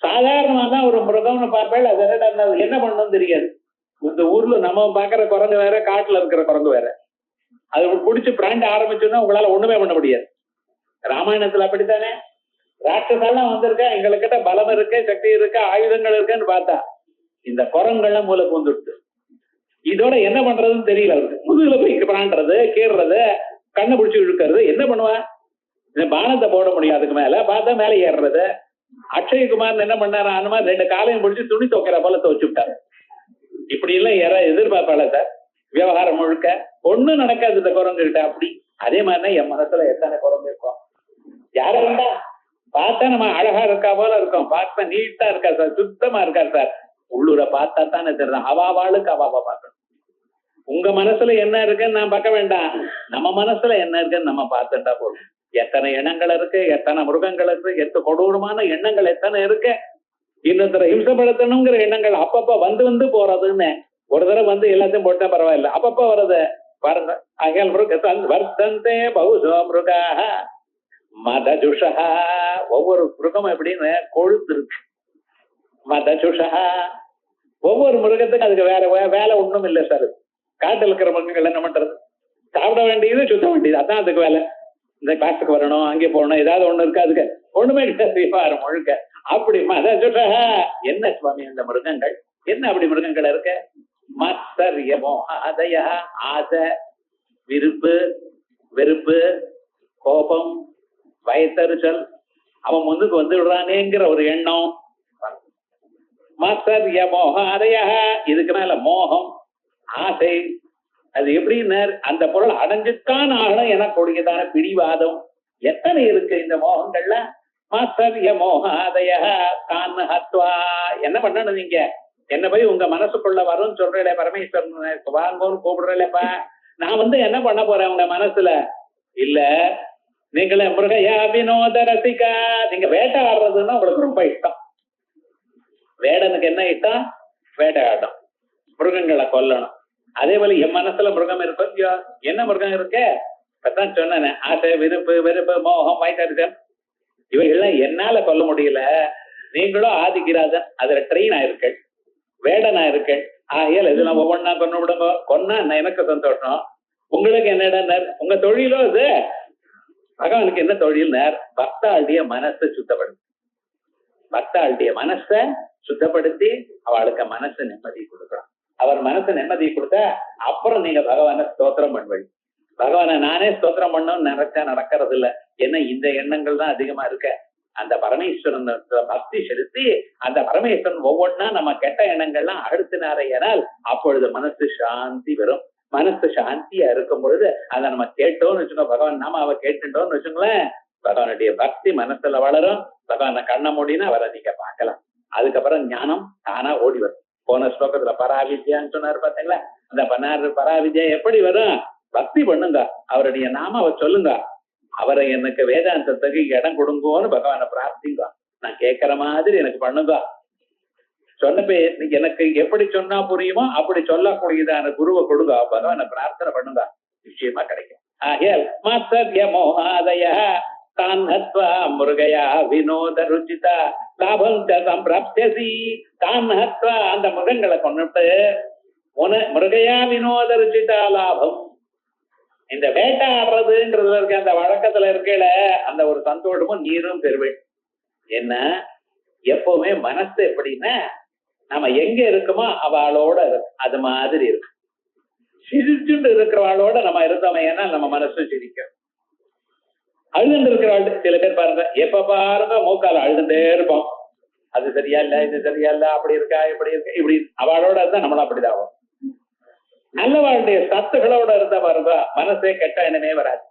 சாதாரணமா தான் ஒரு மிருகம்னு பார்ப்பேன், அது என்ன பண்ணணும் தெரியாது. இந்த ஊர்ல நம்ம பாக்குற குரங்கு வேற, காட்டுல இருக்கிற குரங்கு வேற. அது பிடிச்சி பிராண்ட் ஆரம்பிச்சோன்னா உங்களால ஒண்ணுமே பண்ண முடியாது. ராமாயணத்துல அப்படித்தானே ராட்சசாலாம் வந்திருக்க, எங்ககிட்ட பலம் இருக்கு, சக்தி இருக்கு, ஆயுதங்கள் இருக்குன்னு பார்த்தா இந்த குரங்கள்லாம் மூளைக்கு வந்துடுது. இதோட என்ன பண்றதுன்னு தெரியல அவருக்கு. முதுகுல போய் பிராண்டது, கீறுறது, கண்ணை பிடிச்சி இழுக்கிறது. என்ன பண்ணுவான்? இந்த பானத்தை போட முடியும் அதுக்கு மேல, பார்த்தா மேல ஏறுறது. அக்ஷயகுமார் என்ன பண்ணாரு, அந்த மாதிரி 2 காலையும் பிடிச்சி துணி துவைக்கிற போல துவைச்சு விட்டாரு. இப்படி எல்லாம் எதிர்பார்ப்பாள சார். விவகாரம் முழுக்க ஒண்ணும் நடக்காது இந்த குரங்கு கிட்ட. அப்படி அதே மாதிரிதான் என் மனசுல எத்தனை குரங்கு இருக்கும். யார வேண்டா பார்த்தா நம்ம அழகா இருக்கா போல இருக்கும், பார்த்தா நீட்டா இருக்கா சார், சுத்தமா இருக்கா சார். உள்ளூர பார்த்தா தானே தெரியும். அவாவாளுக்கு அவாவா பார்க்கணும். உங்க மனசுல என்ன இருக்குன்னு நான் பார்க்க வேண்டாம், நம்ம மனசுல என்ன இருக்குன்னு நம்ம பார்த்துட்டா போதும். எத்தனை எண்ணங்கள் இருக்கு, எத்தனை மிருகங்கள் இருக்கு, எத்தனை கொடூரமான எண்ணங்கள் எத்தனை இருக்கு. இன்னொருத்தர ஹிம்சப்படுத்தணுங்கிற எண்ணங்கள் அப்பப்ப வந்து போறதுன்னு. ஒரு தடவை வந்து எல்லாத்தையும் போட்டா பரவாயில்ல, அப்பப்ப வர்றது பாருங்க. அகல் வர்த்தந்தே பௌசோ மிருகாஹ மதஜுஷா. ஒவ்வொரு மிருகமும் எப்படின்னு கொழுத்து இருக்கு. மதஜுஷா. ஒவ்வொரு மிருகத்துக்கும் அதுக்கு வேற வேலை ஒண்ணும் இல்லை சார். காட்டில் இருக்கிற மிருகங்கள் என்ன பண்றது? சாப்பிட வேண்டியது, சுத்த வேண்டியது, அதான் அதுக்கு வேலை. இந்த கிளாஸுக்கு வரணும், அங்கே போகணும், ஏதாவது ஒண்ணு இருக்கு, அதுக்கு ஒண்ணுமே கிடையாது முழுக்க. அப்படி மதஜுஷா. என்ன சுவாமி அந்த மிருகங்கள்? என்ன அப்படி மிருகங்கள் இருக்கு? மத்சர்யமோ அதய. ஆசை, விருப்பு, வெறுப்பு, கோபம், வயத்தறிச்சல், அவன் முன்னுக்கு வந்து விடுறானேங்கிற ஒரு எண்ணம். மத்சர்ய மோக அதய. இதுக்கு மேல மோகம், ஆசை. அது எப்படின்னு அந்த பொருள் அடைஞ்சுத்தான் ஆகணும் என கொடுக்கதான பிடிவாதம். எத்தனை இருக்கு இந்த மோகங்கள்ல? மத்சர்ய மோக அதய தான் ஹத்வா. என்ன பண்ணணும் நீங்க? என்ன போய் உங்க மனசுக்குள்ள வரும்னு சொல்றேன் பரமேஸ்வரன் வாங்கன்னு கூப்பிடுறேன்ப்பா. நான் வந்து என்ன பண்ண போறேன் உங்க மனசுல? இல்ல, நீங்களே மிருகயா வினோத ரசிகா. நீங்க வேட்டையாடுறதுன்னா உங்களுக்கு ரொம்ப இஷ்டம். வேடனுக்கு என்ன இஷ்டம்? வேட்டையாடும், மிருகங்களை கொல்லணும். அதே போல என் மனசுல மிருகம் இருக்கும். என்ன மிருகம் இருக்கு? இப்பதான் சொன்னேன், ஆசை, விருப்பு, வெறுப்பு, மோகம், வயத்தறிச்சல். இவைகள்லாம் என்னால கொல்ல முடியல. நீங்களும் ஆதிக்கிறாதன் அதுல ட்ரெயின் ஆயிருக்கள், வேடனா இருக்கு. ஆகையால் இதெல்லாம் ஒவ்வொன்னா கொண்டு விடுங்க. கொன்னா எனக்கு சந்தோஷம். உங்களுக்கு என்னடா உங்க தொழிலோ இது? பகவானுக்கு என்ன தொழில்? பக்தாளுடைய மனசை சுத்தப்படுத்தி, பக்தாளுடைய மனசை சுத்தப்படுத்தி அவளுக்கு மனசு நிம்மதி கொடுக்கலாம். அவர் மனசு நிம்மதியை கொடுத்தா அப்புறம் நீங்க பகவானை ஸ்தோத்திரம் பண்ணுவீங்க. பகவானை நானே ஸ்தோத்திரம் பண்ணணும்னு நினைச்சா நடக்கிறது இல்ல. ஏன்னா இந்த எண்ணங்கள் தான் அதிகமா இருக்க. அந்த பரமேஸ்வரன் பக்தி செலுத்தி அந்த பரமேஸ்வரன் ஒவ்வொன்னா நம்ம கெட்ட எண்ணங்கள்லாம் அழுத்தினாரையானால் அப்பொழுது மனசு சாந்தி வரும். மனசு சாந்தியா இருக்கும் பொழுது அதை நம்ம கேட்டோம்னு வச்சுக்கோங்க, பகவான் நாம அவ கேட்டுட்டோம்னு வச்சுங்களேன், பகவானுடைய பக்தி மனசுல வளரும். பகவானை கண்ண மூடினா அவரை நீங்க பார்க்கலாம். அதுக்கப்புறம் ஞானம் தானா ஓடி வரும். போன ஸ்லோகத்துல பராவித்யான்னு சொன்னாரு பாத்தீங்களா, அந்த பராவித்யா எப்படி வரும்? பக்தி பண்ணுங்க, அவருடைய நாமாவை சொல்லுங்க, அவரை எனக்கு வேதாந்தத்துக்கு இடம் கொடுங்கோன்னு பகவானை பிரார்த்திங்க, நான் கேட்கிற மாதிரி எனக்கு பண்ணுங்க. சொன்னப்ப எனக்கு எப்படி சொன்னா புரியுமோ அப்படி சொல்லக்கூடியதான குருவை கொடுங்க, பகவானை பிரார்த்தனை பண்ணுங்க, நிச்சயமா கிடைக்கும். ஆகையால் மாத்சர்ய மோகாதய தான் ஹத்வா முருகையா வினோத ருச்சிதா லாபம் சம்பிராப்தி. தான் ஹத்வா அந்த மிருகங்களை கொண்டுட்டு முருகையா வினோத ருச்சிதா லாபம். இந்த வேட்டாடுறதுன்றதுல இருக்க அந்த வழக்கத்துல இருக்கல அந்த ஒரு சந்தோஷமும் நீரும் பெறுவேன். என்ன எப்பவுமே மனசு எப்படின்னா நம்ம எங்க இருக்கோமோ அவளோட அது மாதிரி இருக்கும். சிரிச்சுட்டு இருக்கிறவாளோட நம்ம இருந்தோம், ஏன்னா நம்ம மனசு சிரிக்கும். அழுதுட்டு இருக்கிறவாள் சில பேர் பாருங்க, எப்ப பாருங்க மூக்கால அழுதுட்டே இருப்போம். அது சரியா இல்ல, இது சரியா இல்ல, அப்படி இருக்கா இப்படி இருக்கா இப்படி. அவளோட இருந்தா நம்மளும் அப்படிதான் ஆகும். நல்லவாளுடைய சத்துகளோட இருந்த பாருங்க மனசே கெட்ட எண்ணமே வராது.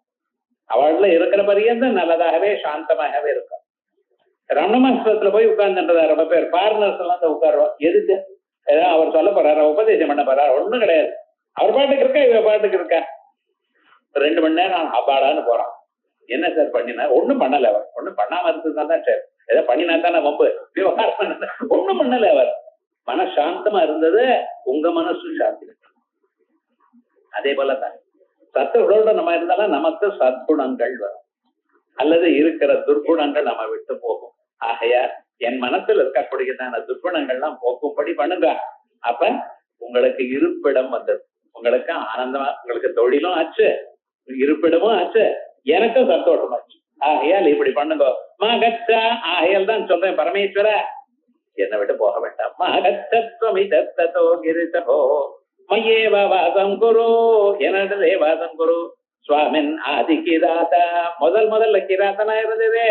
அவள்ல இருக்கிற பரியந்தான் நல்லதாகவே சாந்தமாகவே இருக்கும். ரமணமாசத்துல போய் உட்கார்ந்துன்றதா ரொம்ப பேர் பார்னர்ஸ் எல்லாம் தான் உட்காருவோம். எதுக்கு? ஏதாவது அவர் சொல்ல போறாரு, உபதேசம் பண்ண போறாரு, ஒண்ணும் கிடையாது. அவர் பாட்டுக்கு இருக்கா, இவ பாட்டுக்கு இருக்கா. 2 மணி நேரம் அப்பாடான்னு போறான். என்ன சார் பண்ணினா? ஒண்ணும் பண்ணல அவர். ஒண்ணும் பண்ணாம இருந்ததுதான் தான் சார். ஏதோ பண்ணினா தானே வம்பு, விவகாரம் பண்ண ஒண்ணும் பண்ணல அவர். மனசாந்தமா இருந்தது, உங்க மனசும் சாந்தி. அதே போலதான் சத்துகளோட நம்ம இருந்தாலும் நமக்கு சத்குணங்கள் வரும், அல்லது இருக்கிற துர்குணங்கள் நம்ம விட்டு போகும். ஆகையால் என் மனசுல இருக்கக்கூடியதான துர்குணங்கள்லாம் போக்கும்படி பண்ணுங்க. அப்ப உங்களுக்கு இருப்பிடம் வந்தது, உங்களுக்கு ஆனந்தமா, உங்களுக்கு தொழிலும் ஆச்சு, இருப்பிடமும் ஆச்சு, எனக்கும் சந்தோஷம் ஆச்சு. ஆகையால் இப்படி பண்ணுங்க. மகச்சா ஆகையால் தான் சொல்றேன், பரமேஸ்வர என்னை விட்டு போக வேண்டாம். மகச்சோ கிரிசோ மயேவ வாசம் குரு, என்னிடலே வாசம் குரு. சுவாமின் ஆதி கிராதா, முதல்ல கிராத்தனா இருந்ததே.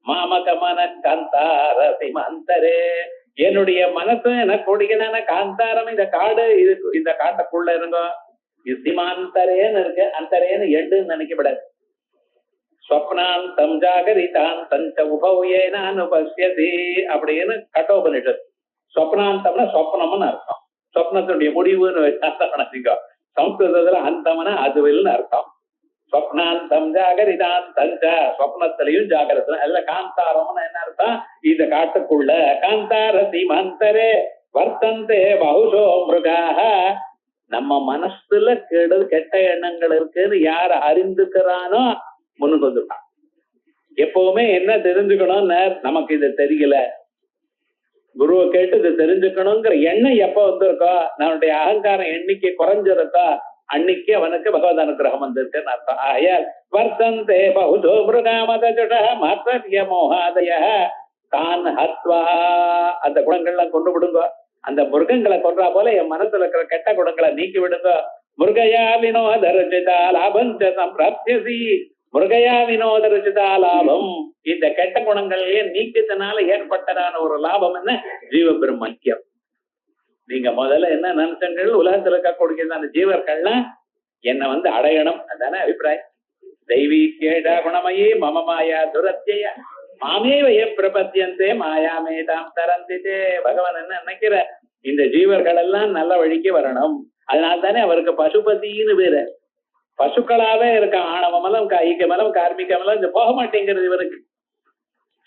மாமக மன காந்தார சிமந்தரே, என்னுடைய மனசு எனக்கு கூடியதான காந்தாரம் இந்த காடு, இது இந்த காட்டுக்குள்ள இருங்க. இது சிமாந்தரேன்னு இருக்கு, அந்தரேன்னு எண்டுன்னு நினைக்கப்படாது. ஸ்வப்னாந்தம் ஜாகரிதான் தஞ்ச உபவுயேனான் உபஸ்யதி அப்படின்னு கட்டோபனிஷத். ஸ்வப்னாந்தம்னா சொப்னம்னு அர்த்தம், சொப்னத்துடைய முடிவுன்னு வச்சுக்கோ. சம்ஸ்கிருதத்துல அந்தம்னா அதுவில்னு அர்த்தம். ஸ்வப்னாந்தம் ஜாகரிதான் தஞ்ச, ஸ்வப்னத்திலையும் ஜாகிரத்துல. அல்ல காந்தாரம்னு என்ன அர்த்தம்? இந்த காட்டுக்குள்ள காந்தார சீமந்தரே வர்த்தந்தே பகுஷோ மிருகாக. நம்ம மனசுல கெட்ட எண்ணங்கள் இருக்குன்னு யார் அறிந்துக்கிறானோ முன்னுக்கு வந்துட்டான். எப்பவுமே என்ன தெரிஞ்சுக்கணும்னு நமக்கு இது தெரியல, குருவை கேட்டு இது தெரிஞ்சுக்கணுங்கிற எண்ணம் எப்ப வந்திருக்கோ, நம்மளுடைய அகங்காரம் எண்ணிக்கை குறைஞ்சிருக்கோ, அன்னைக்கு அவனுக்கு பகவத் அனுகிரகம் வந்திருக்குன்னு அர்த்தம். ஆயால் வர்த்தந்தே பகுதோ மிருகாமதஜுட மாத்சர்ய மோகாதய தான் ஹத்வா. அந்த குணங்கள்லாம் கொண்டு விடுங்க. அந்த மிருகங்களை கொன்றா போல என் மனசுல இருக்கிற கெட்ட குணங்களை நீக்கி விடுங்க. மிருகயா வினோத ருச்சிதா லாபம் சம்பிராப்தி. மிருகயா வினோத ருச்சிதா லாபம், இந்த கெட்ட குணங்களையே நீக்கத்தினால ஏற்பட்டதான ஒரு லாபம் என்ன? ஜீவ பிரம்மக்கியம். நீங்க முதல்ல என்ன நினைச்சங்கள், உலகத்துல இருக்கக்கூடிய அந்த ஜீவர்கள்லாம் என்ன அடையணும், அதானே அபிப்பிராயம். தெய்வீ கேடா குணமயே மம மாயா துரத்திய மாமேவய பிரபத்தியந்தே மாயாமேதாம் தரந்திதே. பகவான் என்ன நினைக்கிற, இந்த ஜீவர்கள் எல்லாம் நல்ல வழிக்கு வரணும். அதனால தானே அவருக்கு பசுபதினு பேரு. பசுக்களாவே இருக்கான். ஆணவ மலம், ஐக்கிய மலம், கார்மிக மலம், இந்த போக மாட்டேங்கிறது இவருக்கு.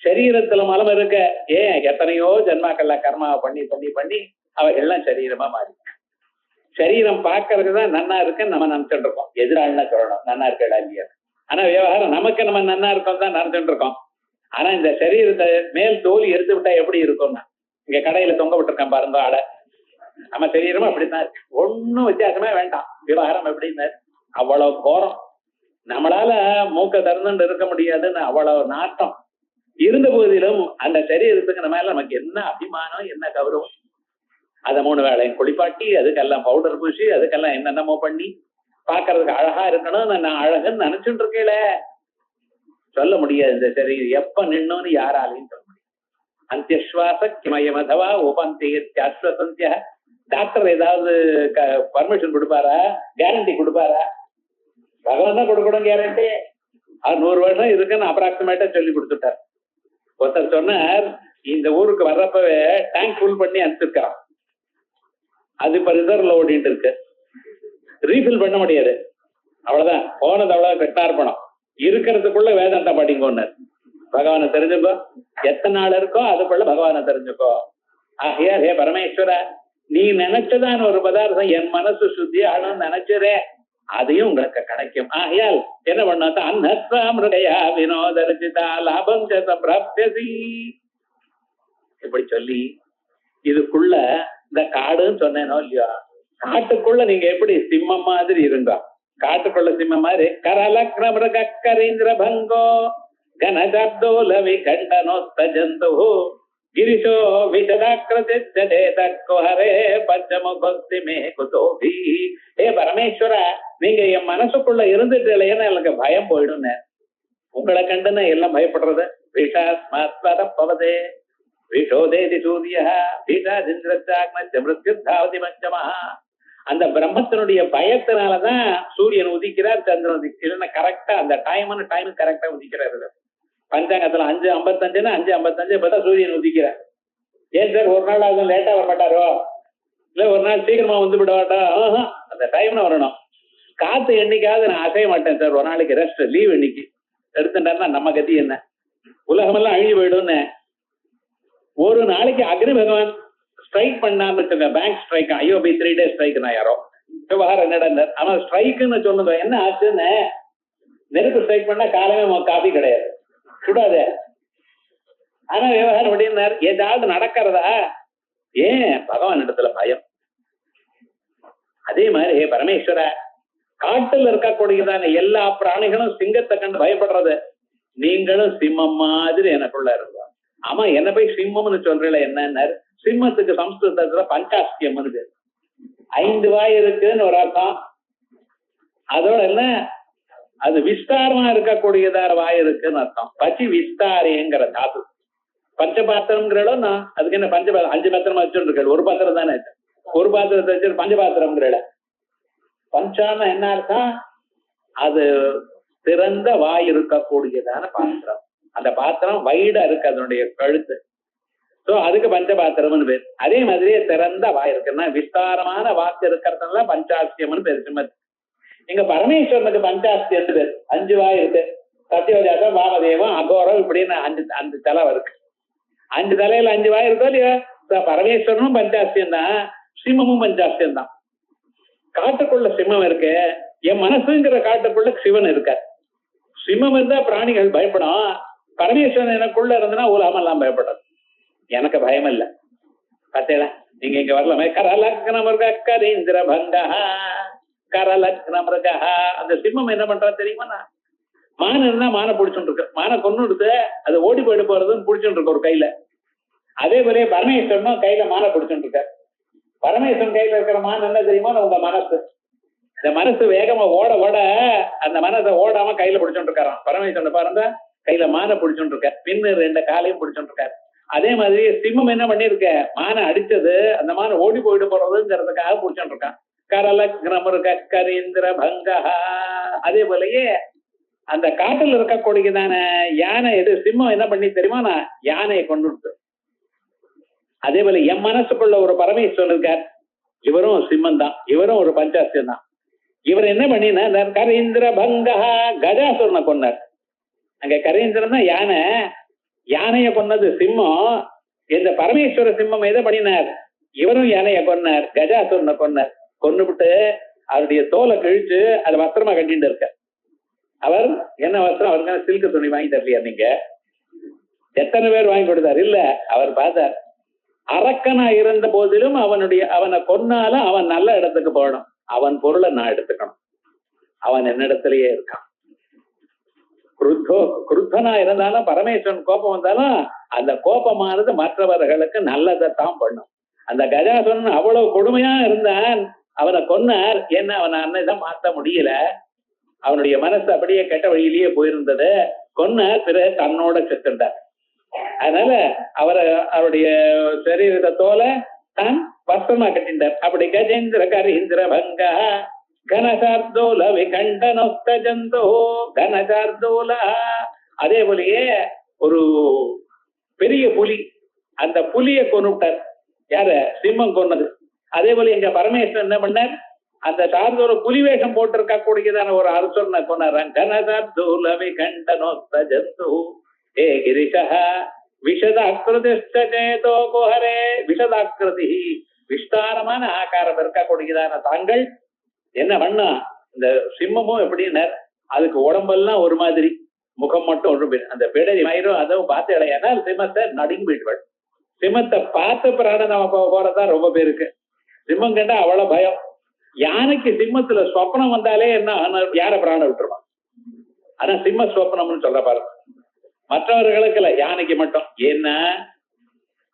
சரீரத்துல மலம் இருக்க, ஏன் எத்தனையோ ஜென்மாக்கள்ல கர்மாவை பண்ணி பண்ணி பண்ணி அவைகள்லாம் சரீரமா மாறி. சரீரம் பார்க்கறதுதான் நன்னா இருக்குன்னு நம்ம நினைச்சுட்டு இருக்கோம். எதிராள்னா சொல்லணும் நன்னா இருக்கா இல்லையா. ஆனா விவகாரம் நமக்கு நம்ம நன்னா இருக்கோம் தான் நினைச்சுட்டு இருக்கோம். ஆனா இந்த சரீரத்தை மேல் தோல் எடுத்து விட்டா எப்படி இருக்கும்னா, இங்க கடையில தொங்க விட்டுருக்கேன் பாருங்க ஆடை, நம்ம சரீரமும் அப்படித்தான் இருக்கு. ஒன்னும் வித்தியாசமே வேண்டாம். விவகாரம் எப்படின்னு அவ்வளவு கோரம், நம்மளால மூக்க திறந்துட்டு இருக்க முடியாதுன்னு அவ்வளவு நாட்டம் இருந்த போதிலும் அந்த சரீரத்துக்கு நம்ம நமக்கு என்ன அபிமானம், என்ன கௌரவம். அதை 3 வேளையும் குளிப்பாட்டி அதுக்கெல்லாம் பவுடர் பூசி அதுக்கெல்லாம் என்னென்னமோ பண்ணி பாக்குறதுக்கு அழகா இருக்கணும். நான் அழகுன்னு நினைச்சுட்டு இருக்கேல, சொல்ல முடியாது. இந்த சரி எப்ப நின்னோன்னு யாராலையும் சொல்ல முடியாது. அந்தியஸ்வாச கிமயமதவா உபந்திய டாக்டர் ஏதாவது பர்மிஷன் கொடுப்பாரா, கேரண்டி கொடுப்பாரா? பகவான் தான் கொடுக்கணும் கேரண்டி. அவர் 100 வருஷம் இருக்குன்னு அப்ராக்சிமேட்டா சொல்லி கொடுத்துட்டார். ஒருத்தர் சொன்னார், இந்த ஊருக்கு வர்றப்பவே டேங்க் ஃபுல் பண்ணி அனுப்பிச்சிருக்கான், அது இப்ப ரிசர்வ்ல ஓடிட்டு இருக்கு, ரீஃபில் பண்ண முடியாது, அவ்வளவுதான், போனது அவ்வளவு கட்டார்ப்பணம், இருக்கிறதுக்குள்ள வேதாந்தா படிங்கன்னு. பகவானை தெரிஞ்சுக்கோ, எத்தனை நாள் இருக்கோ அதுக்குள்ள பகவானை தெரிஞ்சுக்கோ. ஆகையா ஹே பரமேஸ்வர, நீ நினைச்சதான் ஒரு பதார்த்தம் என் மனசு சுத்தி ஆளும் நினைச்சதே அதையும் உங்களுக்கு கிடைக்கும். ஆகையால் என்ன பண்ணா அன்னஸ்வாமிருடையா வினோதரிச்சிதா லாபம் பிராப்தி இப்படி சொல்லி இதுக்குள்ள இந்த காடுன்னு சொன்னேனோ இல்லையா, காட்டுக்குள்ள நீங்க எப்படி சிம்மம் மாதிரி இருங்க, காட்டுக்குள்ள சிம்மம் மாதிரி கரலக்ரமிருக கரீந்திர பங்கோ கனஜப்தோல விகண்டனோஸ்த ஜந்து ಗಿರಿಶೋ ವಿಷದಾಕೃತಿೋ ಹರೇ பஞ்சமுகஸ்தி மே குதோபி. ஏ பரமேஸ்வர, நீங்க என் மனசுக்குள்ள இருந்துட்டு இல்லைன்னா எனக்கு பயம் போயிடும். உங்களை கண்டுன்னு எல்லாம் பயப்படுறது. விஷாஸ்மத்வதே விஷோதேதி சூரிய மிருத்யுர்தாவதி பஞ்சமா. அந்த பிரம்மத்தினுடைய பயத்தினாலதான் சூரியன் உதிக்கிறார், சந்திரன் உதிக்கிறார். இல்லைன்னா கரெக்டா அந்த டைம் கரெக்டா உதிக்கிறாரு. பஞ்சாங்கத்துல 5:55 5:55 இப்பதான் சூரியன் உதிக்கிறார். ஏன் சார் ஒரு நாள் அது லேட்டா வர மாட்டாரோ, இல்ல ஒரு நாள் சீக்கிரமா வந்து விடவாட்டா? அந்த டைம்ல வரணும். காத்து என்னைக்காவது நான் அசைய மாட்டேன் சார், ஒரு நாளைக்கு ரெஸ்ட் லீவ் இன்னைக்கு எடுத்துட்டாருன்னா நம்ம கதி என்ன? உலகமெல்லாம் அழிஞ்சு போயிடும்னு. ஒரு நாளைக்கு அக்னி பகவான் ஸ்ட்ரைக் பண்ணான்னு வச்சுங்க, bank strike, IOB 3 days strike. நான் யாரோ விவகாரம் என்னடா அவன் ஸ்ட்ரைக்குன்னு சொல்லுங்க, என்ன ஆச்சுன்னு. நெருப்பு ஸ்ட்ரைக் பண்ணா காலமே காபி கிடையாது, சுடாது. ஆனா விவகாரம் அப்படின்னார், ஏதாவது நடக்கிறதா? ஏன்? பகவான் இடத்துல பயம். அதே மாதிரி ஹே பரமேஸ்வர, காட்டுல இருக்கக்கூடியதான எல்லா பிராணிகளும் சிங்கத்தை கண்டு பயப்படுறது, நீங்களும் சிம்மம் மாதிரி எனக்குள்ள இருந்தா. ஆமா, என்ன போய் சிம்மம்னு சொல்றீங்கள, என்ன? சிம்மத்துக்கு சம்ஸ்கிருதத்துல பஞ்சாஸ்தியம் பேர். 5 வாய் இருக்குன்னு ஒரு அர்த்தம். அதோட என்ன, அது விஸ்தாரமா இருக்கக்கூடியதான வாய் இருக்குன்னு அர்த்தம். பச்சி விஸ்தாரேங்கிற தாத்து. பஞ்சபாத்திரம்ங்கிறோம். அதுக்கு என்ன பஞ்சபாத்திரம் 5 பாத்திரமா வச்சுட்டு இருக்க, ஒரு பாத்திரம் தானே, ஒரு பாத்திரத்தை வச்சு பஞ்சபாத்திரம்ங்கிற. பஞ்சான என்ன அர்த்தம்? அது திறந்த வாய் இருக்கக்கூடியதான பாத்திரம். அந்த பாத்திரம் வைடா இருக்கு, அதனுடைய கழுத்து. சோ அதுக்கு பஞ்சபாத்திரம்னு பேர். அதே மாதிரியே திறந்த வாய் இருக்குன்னா விஸ்தாரமான வாக்கு இருக்கிறதுனால பஞ்சாஸ்தியம்னு பேர். சிம்மத்து இங்க பரமேஸ்வரனுக்கு பஞ்சாஸ்தியம் பேர். 5 வாய் இருக்கு. சத்தியவஜாதம், வாமதேவம், அகோரம், இப்படின்னு 5 தலை இருக்கு. 5 தலையில 5 வாய் இருக்கோ இல்லையா? பரமேஸ்வரனும் பஞ்சாஸ்தியம் தான், சிம்மமும் பஞ்சாஸ்தியம் தான். காட்டுக்குள்ள சிம்மம் இருக்கு, என் மனசுங்கிற காட்டுக்குள்ள சிவன் இருக்க. சிம்மம் இருந்தா பிராணிகள் பயப்படும், பரமேஸ்வரன் எனக்குள்ள இருந்தனா உலகமெல்லாம் பயப்படும். எனக்கு பயம் இல்ல. பார்த்தீங்களா, நீங்க இங்க வரலாமே. கரலக்னமிருக கரீந்திர பங்கா கரலக்னமிருக. அந்த சிம்மம் என்ன பண்றது தெரியுமா? மான் இருந்தா மானை பிடிச்சுட்டு இருக்கு, மானை கொண்டு எடுத்து அது ஓடி போயிட்டு போறதுன்னு பிடிச்சுட்டு இருக்கு ஒரு கையில. அதே போல பரமேஸ்வரனும் கையில மானை பிடிச்சுட்டு இருக்க. பரமேஸ்வரன் கையில இருக்கிற மான் என்ன தெரியுமா? உங்க மனசு. இந்த மனசு வேகமா ஓட ஓட அந்த மனசை ஓடாம கையில பிடிச்சுட்டு இருக்காராம். பரமேஸ்வரன் பாருங்க, கையில மானை பிடிச்சுட்டு இருக்க, பின்னு 2 காலையும் பிடிச்சுட்டு இருக்காரு. அதே மாதிரி சிம்மம் என்ன பண்ணிருக்க, மானை அடிச்சது அந்த மானை ஓடி போயிட்டு போறதுங்கிறதுக்காக பிடிச்சுட்டு இருக்கான். கரலக்னமிருக கரீந்திர பங்கா. அதே போலயே அந்த காட்டுல இருக்கக்கூடியதான யானை எது, சிம்மம் என்ன பண்ணி தெரியுமா? நான் யானையை கொண்டு. அதே போல என் மனசுக்குள்ள ஒரு பரமேஸ்வரன் இருக்கார், இவரும் சிம்மம் தான், இவரும் ஒரு பஞ்சாஸ்தியம் தான். இவர் என்ன பண்ணினா கரீந்திர பங்கா, கஜாசுரனை கொண்டார். அங்க கரீந்திரன் தான் யானை, யானைய கொன்னது சிம்மம். இந்த பரமேஸ்வர சிம்மம் எதை பண்ணினார்? இவரும் யானைய கொன்னார், கஜாசுரனை கொன்னார். கொன்னுபிட்டு அவருடைய தோலை கிழிச்சு அது வஸ்திரமா கட்டிட்டு இருக்க. அவர் என்ன வஸ்திரம்? அவருக்கான சில்க துணி வாங்கி தரலையா? நீங்க எத்தனை பேர் வாங்கி கொடுத்தார்? இல்ல, அவர் பார்த்தார். அரக்கனா இருந்த போதிலும் அவனை கொன்னாலும் அவன் நல்ல இடத்துக்கு போகணும், அவன் பொருளை நான் எடுத்துக்கணும், அவன் என்னிடத்திலேயே இருக்கான். குருத்தனா இருந்தாலும் பரமேஸ்வரன் கோபம் வந்தாலும் அந்த கோபமானது மற்றவர்களுக்கு நல்லதைத்தான் பண்ணும். அந்த கஜாசுரன் அவ்வளவு கொடுமையா இருந்தான். அவனை கொன்னார். ஏன்னா அவனை அன்னைதான் மாத்த முடியல. அவனுடைய மனசு அப்படியே கெட்ட வழியிலேயே போயிருந்தது. கொன்னார். பிறகு தன்னோட செத்துட்டார். அதனால அவருடைய சரீரத்தை தோலை தான் வஸ்திரமா கட்டின்றார். அப்படி கஜேந்திர கரீந்திர பங்க கனசார்தோல விகண்டனோக்த ஜந்தோ கனசார்தோல. அதே போலயே ஒரு பெரிய புலி, அந்த புலியை கொன்னுட்டார். யார? சிம்மம் கொன்னது. அதே போல எங்க பரமேஸ்வரன் என்ன பண்ணார்? அந்த சார்ந்தோர புலி வேஷம் போட்டிருக்க கூடியதான ஒரு அரசனை கொண்டாடுறான். கனசார்தோல விகண்டனோக்த ஜந்தோ ஏ கிரிஷா விஷதாக்கிருதிஷ்டோ கோஹரே. விஷதாக்கிருதி விஸ்தாரமான ஆகாரம் இருக்கக்கூடியதான தாங்கள் என்ன பண்ணா? இந்த சிம்மமும் எப்படின்னு அதுக்கு உடம்பெல்லாம் ஒரு மாதிரி, முகம் மட்டும் ஒரு பேர். அந்த பிடரி மயிரும் அதுவும் பார்த்து இடையானா சிம்மத்தை நடுங்கி போயிடுவாள். சிம்மத்தை பார்த்து பிராணம் நம்ம போறதா ரொம்ப பேருக்கு. சிம்மம் கண்டா அவ்வளவு பயம். யானைக்கு சிம்மத்துல சொப்னம் வந்தாலே என்ன யாரை பிராணம் விட்டுருவான். ஆனா சிம்ம சொப்னம்னு சொல்ற பாருங்க. மற்றவர்களுக்கு இல்ல, யானைக்கு மட்டும். ஏன்னா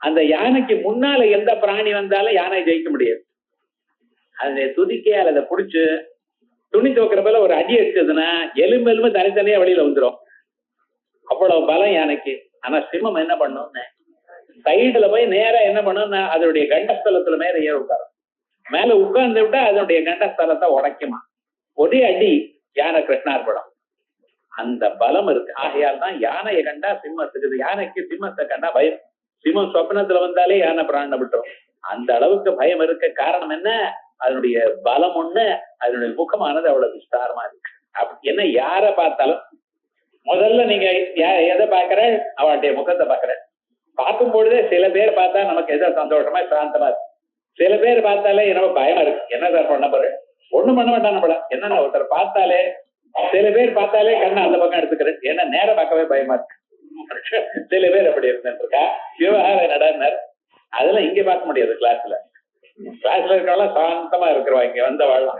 அந்த யானைக்கு முன்னால எந்த பிராணி வந்தாலும் யானை ஜெயிக்க முடியாது. அதை துதிக்க அதை புடிச்சு துணி துவைக்கிற போல ஒரு அடி அடிச்சதுன்னா எலும்பு தனித்தனியா வெளியில வந்துடும். அவ்வளவு பலம் யானைக்கு. ஆனா சிம்மம் என்ன பண்ணும்? சைடுல போய் நேரா என்ன பண்ணும்? அதனுடைய கண்டஸ்தலத்துல மேல ஏற உட்காரும். மேல உட்கார்ந்து விட்டா அதனுடைய கண்டஸ்தலத்தை உடைக்குமா. ஒரே அடி யானை கிருஷ்ணார்படம். அந்த பலம் இருக்கு. ஆகையால் தான் யானையை கண்டா சிம்மத்துக்கு, யானைக்கு சிம்மத்தை கண்டா பயம். சிம்மம் சொப்னத்துல வந்தாலே யானை பிராண விட்டுரும். அந்த அளவுக்கு பயம் இருக்க காரணம் என்ன? அதனுடைய பலம் ஒண்ணு, அதனுடைய முகமானது அவ்வளவு விஸ்தாரமா இருக்கு. என்ன யாரை பார்த்தாலும் முதல்ல நீங்க எதை பாக்குற? அவளுடைய முகத்தை பாக்குற. பார்க்கும் பொழுதே சில பேர் பார்த்தா நமக்கு எதோ சந்தோஷமா சாந்தமா இருக்கு. சில பேர் பார்த்தாலே எனக்கு பயமா இருக்கு. என்ன சார் பண்ண போற? ஒண்ணும் பண்ண மாட்டான் நம்மள. என்னன்னா ஒருத்தர் பார்த்தாலே, சில பேர் பார்த்தாலே கண்ணை அந்த பக்கம் எடுத்துக்கிறேன். ஏன்னா நேரம் பார்க்கவே பயமா இருக்கு. சில பேர் அப்படி இருந்துருக்கா. விவகாரம் நடனர் அதெல்லாம் இங்க பார்க்க முடியாது. கிளாஸ்ல இருக்கிறவங்க சாந்தமா இருக்கிறவா. இங்க வந்த வாழலாம்.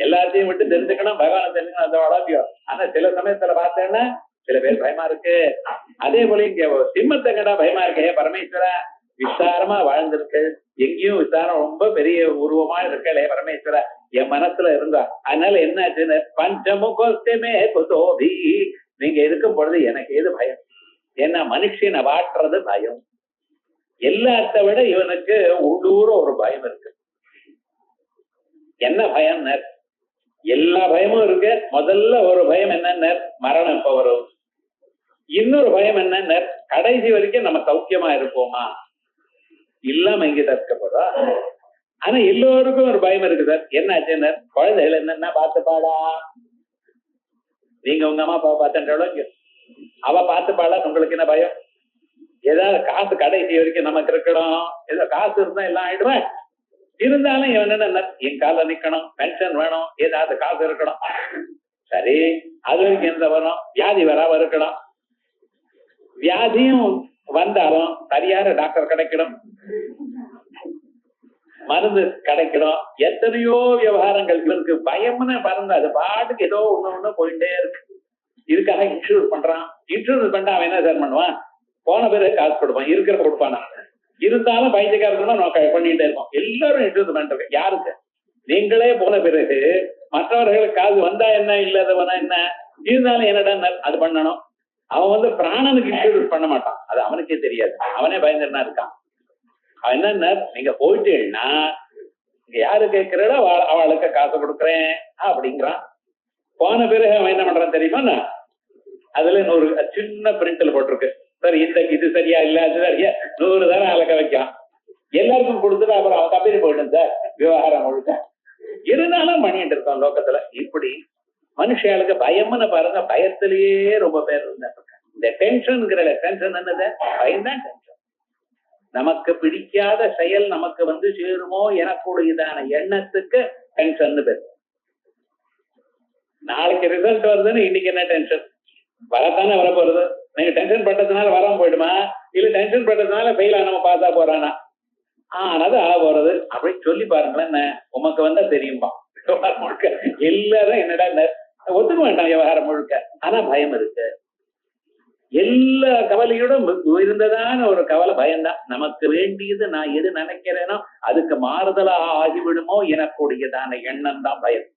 எல்லாத்தையும் விட்டு தெரிஞ்சுக்கணும், பகவானை தெரிஞ்சுக்கணும், அந்த வாழாத்தியம். ஆனா சில சமயத்துல பார்த்தேன்னா சில பேர் பயமா இருக்கு. அதே போல இங்க சிம்மத்தை கடா பயமா இருக்கே. பரமேஸ்வரா விஸ்தாரமா வாழ்ந்திருக்கு. எங்கேயும் விஸ்தாரம் ரொம்ப பெரிய உருவமா இருக்கலே பரமேஸ்வரா என் மனசுல இருந்தா. அதனால என்னாச்சுன்னு பஞ்சமுகோஸ்தமே குதோபி. நீங்க இருக்கும் பொழுது எனக்கு எது பயம்? ஏன்னா மனுஷனை வாட்டுறது பயம். எல்லாத்த விட இவனுக்கு உள்ளூர ஒரு பயம் இருக்கு. என்ன பயம்? எல்லா பயமும் இருக்கு. முதல்ல ஒரு பயம் என்ன? மரணம் எப்ப வரும். இன்னொரு பயம் என்ன? கடைசி வரைக்கும் நம்ம சௌக்கியமா இருப்போமா இல்லாம இங்க இருக்க போறா. ஆனா எல்லோருக்கும் ஒரு பயம் இருக்கு சார். என்ன ஆச்சுன்னு குழந்தைகள் என்னன்னா பார்த்துப்பாடா. நீங்க உங்க அம்மா அப்பா பார்த்துட்டாலும் அவ பார்த்துப்பாடா. உங்களுக்கு என்ன பயம்? ஏதாவது காசு கடைசி வரைக்கும் நமக்கு இருக்கணும். ஏதோ காசு இருந்தா எல்லாம் ஆயிடுவேன். இருந்தாலும் இவன் என்ன என் கால நிக்கணும், பென்ஷன் வேணும், ஏதாவது காசு இருக்கணும். சரி, அது வரைக்கும் எந்த வரும்? வியாதி வராம இருக்கணும். வியாதியும் வந்தாலும் சரியான டாக்டர் கிடைக்கணும், மருந்து கிடைக்கணும். எத்தனையோ விவகாரங்கள் இருக்கு. பயம்னு பறந்து அது பாட்டுக்கு ஏதோ ஒண்ணு போயிட்டே இருக்கு. இதுக்காக இன்சூரன்ஸ் பண்றான். இன்சூரன்ஸ் பண்ணா அவன் என்ன சார் பண்ணுவான்? போன பிறகு காசு கொடுப்பான், இருக்கிற கொடுப்பானா. இருந்தாலும் பைத்தியக்காரர்கள் நம்ம பண்ணிட்டே இருக்கோம். எல்லாரும் இன்சூரன்ஸ் பண்றது யாருக்கு? நீங்களே போன பிறகு மற்றவர்களுக்கு காசு வந்தா என்ன, இல்லாதவனா என்ன. இருந்தாலும் என்னடா அது பண்ணணும். அவன் பிராணனுக்கு இன்சூரன்ஸ் பண்ண மாட்டான். அது அவனுக்கே தெரியாது. அவனே பயந்துனா இருக்கான். அவன் என்ன, நீங்க போயிட்டேன்னா யாரு கேட்கிறடோ அவளுக்கு காசு கொடுக்குறேன் அப்படிங்கிறான். போன பிறகு அவன் என்ன பண்றான் தெரியுமா? அதுல ஒரு சின்ன பிரிண்ட்ல போட்டிருக்கு, சார் இந்த இது சரியா இல்ல அது சரியா 100 தானே அலக்க வைக்கான். எல்லாருக்கும் கொடுத்துட்டு அப்புறம் அவன் கம்பெனி போயிட்டு சார் விவகாரம் முழுக்க. இருந்தாலும் பண்ணிட்டு இருக்கான் லோகத்துல. இப்படி மனுஷாளுக்கு பயம்னு பாருங்க, பயத்திலேயே ரொம்ப பேர் இருந்தாங்க. இந்த டென்ஷன்ங்கிற டென்ஷன் என்னது? பயம்தான் டென்ஷன். நமக்கு பிடிக்காத செயல் நமக்கு சேருமோ எனக்குடையதான எண்ணத்துக்கு டென்ஷன் பேர். நாளைக்கு ரிசல்ட் வருதுன்னு இன்னைக்கு என்ன டென்ஷன்? வரத்தானே வர போறது. நீங்க டென்ஷன் பண்றதுனால வராம போயிடுமா? இல்ல டென்ஷன் பண்றதுனால ஃபெயில் ஆனவ பார்த்தா போறானா? ஆனது ஆக போறது. அப்படி சொல்லி பாருங்களேன். என்ன உமக்கு வந்தா தெரியுமா? விவகாரம் முழுக்க எல்லாரும் என்னடா ஒத்துக்க வேண்டாம் விவகாரம் முழுக்க. ஆனா பயம் இருக்கு. எல்லா கவலையோட இருந்ததான ஒரு கவலை பயம்தான். நமக்கு வேண்டியது நான் எது நினைக்கிறேனோ அதுக்கு மாறுதலா ஆகிவிடுமோ எனக்கூடியதான எண்ணம் தான் பயம்.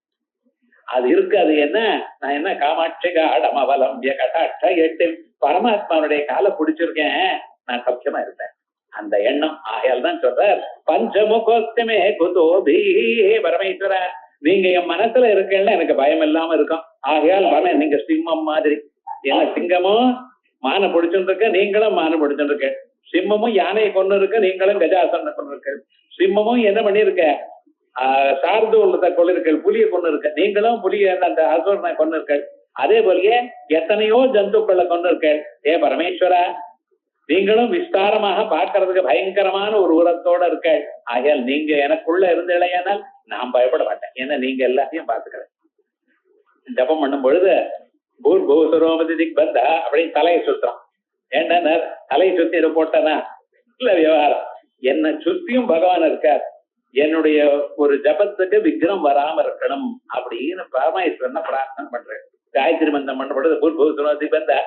அது இருக்கு. அது என்ன, நான் என்ன காமாட்சி காடமவலம் கட்டாட்ச எட்டு பரமாத்மாவுடைய காலை பிடிச்சிருக்கேன், நான் சௌக்கியமா இருப்பேன் அந்த எண்ணம். ஆகையால் தான் சொல்றார் பஞ்சமுகோஸ்தமே குதோபி பரமேஸ்வர, நீங்க என் மனசுல இருக்கேன்னா எனக்கு பயம் இல்லாம இருக்கும். ஆகையால் பரம நீங்க சிம்மம் மாதிரி. என்ன சிங்கமும் மான பிடிச்சுட்டு இருக்க, நீங்களும் மான பிடிச்சுட்டு இருக்க. சிம்மமும் யானையை கொண்டு இருக்க, நீங்களும் கஜாசனை கொண்டு இருக்க. சிம்மமும் என்ன பண்ணிருக்க, சார்தூலத்தை கொண்டு இருக்க, புலியை கொண்டு இருக்க. நீங்களும் புலிய அந்த அசுரனை கொண்டு இருக்க. அதே போலயே எத்தனையோ ஜந்துக்களை கொண்டு இருக்க. ஏ பரமேஸ்வரா, நீங்களும் விஸ்தாரமாக பார்க்கறதுக்கு பயங்கரமான ஒரு உரத்தோட இருக்க. ஆகையால் நீங்க எனக்குள்ள இருந்தீங்களேயானால் நான் பயப்பட மாட்டேன். ஏன்னா நீங்க எல்லாத்தையும் பார்த்துக்கிறேன். ஜபம் பண்ணும் பொழுது பூர்பூசுரோமதி திக்பந்தா அப்படின்னு தலையை சுத்துறான். ஏன்னா தலையை சுத்தி இதை போட்டனா இல்ல விவகாரம். என்னை சுத்தியும் பகவான் இருக்கார். என்னுடைய ஒரு ஜபத்துக்கு விக்ரம் வராம இருக்கணும் அப்படின்னு பரமேஸ்வரனை பிரார்த்தனை பண்றேன். காயத்ரி மந்திரம் பண்ணப்படுறது பூர்பூசுரோமதி திக்பந்தா,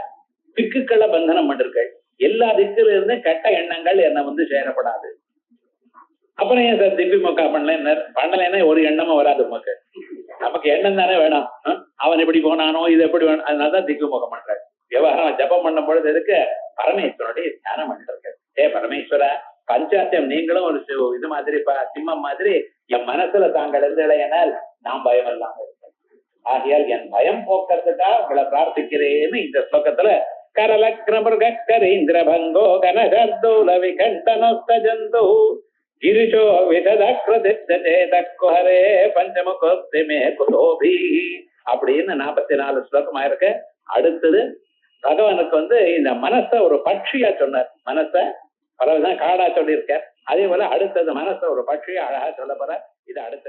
திக்குக்களை பந்தனம் பண்ணிருக்கேன். எல்லா திக்குல இருந்து கெட்ட எண்ணங்கள் என்னை வந்து சேரப்படாது. அப்புறம் ஏன் சார் திப்பி மொக்கா பண்ணலைன்னா ஒரு எண்ணமும் வராது. உமக்கு நமக்கு எண்ணம் தானே வேணும். அவன் எப்படி போனானோ இது எப்படி வேணும், அதனாலதான் திக்கு மொக்கம் பண்றாரு. விவகாரம் ஜபம் பண்ணும் பொழுது இருக்கு பரமேஸ்வரனுடைய தியானம் பண்ணிருக்க. ஏ பரமேஸ்வர, பஞ்சாத்தியம் நீங்களும் ஒரு இது மாதிரி சிம்மம் மாதிரி என் மனசுல தாங்கள் இருந்தேனால் நான் பயம் இல்லாம இருக்கேன். ஆகையால் என் பயம் போக்குறதுக்காக உங்களை பிரார்த்திக்கிறேன்னு இந்த ஸ்லோகத்துல கரலக்ரமர்கரீந்திரபங்கோ கனகர்தூல விகண்டனோஸ்தஜந்து கிரிஷோ விததக்ரதித்தேதக்குஹரே பஞ்சமுகோஸ்திமே குதோபி அப்படின்னு 44 ஸ்லோகமா இருக்கு. அடுத்தது பகவானுக்கு வந்து இந்த மனச ஒரு பட்சியா சொன்னார். மனச பலதான் காடா சொல்லியிருக்கார். அதே போல அடுத்தது மனச ஒரு பட்சியா அழகா சொல்ல போற. இது அடுத்த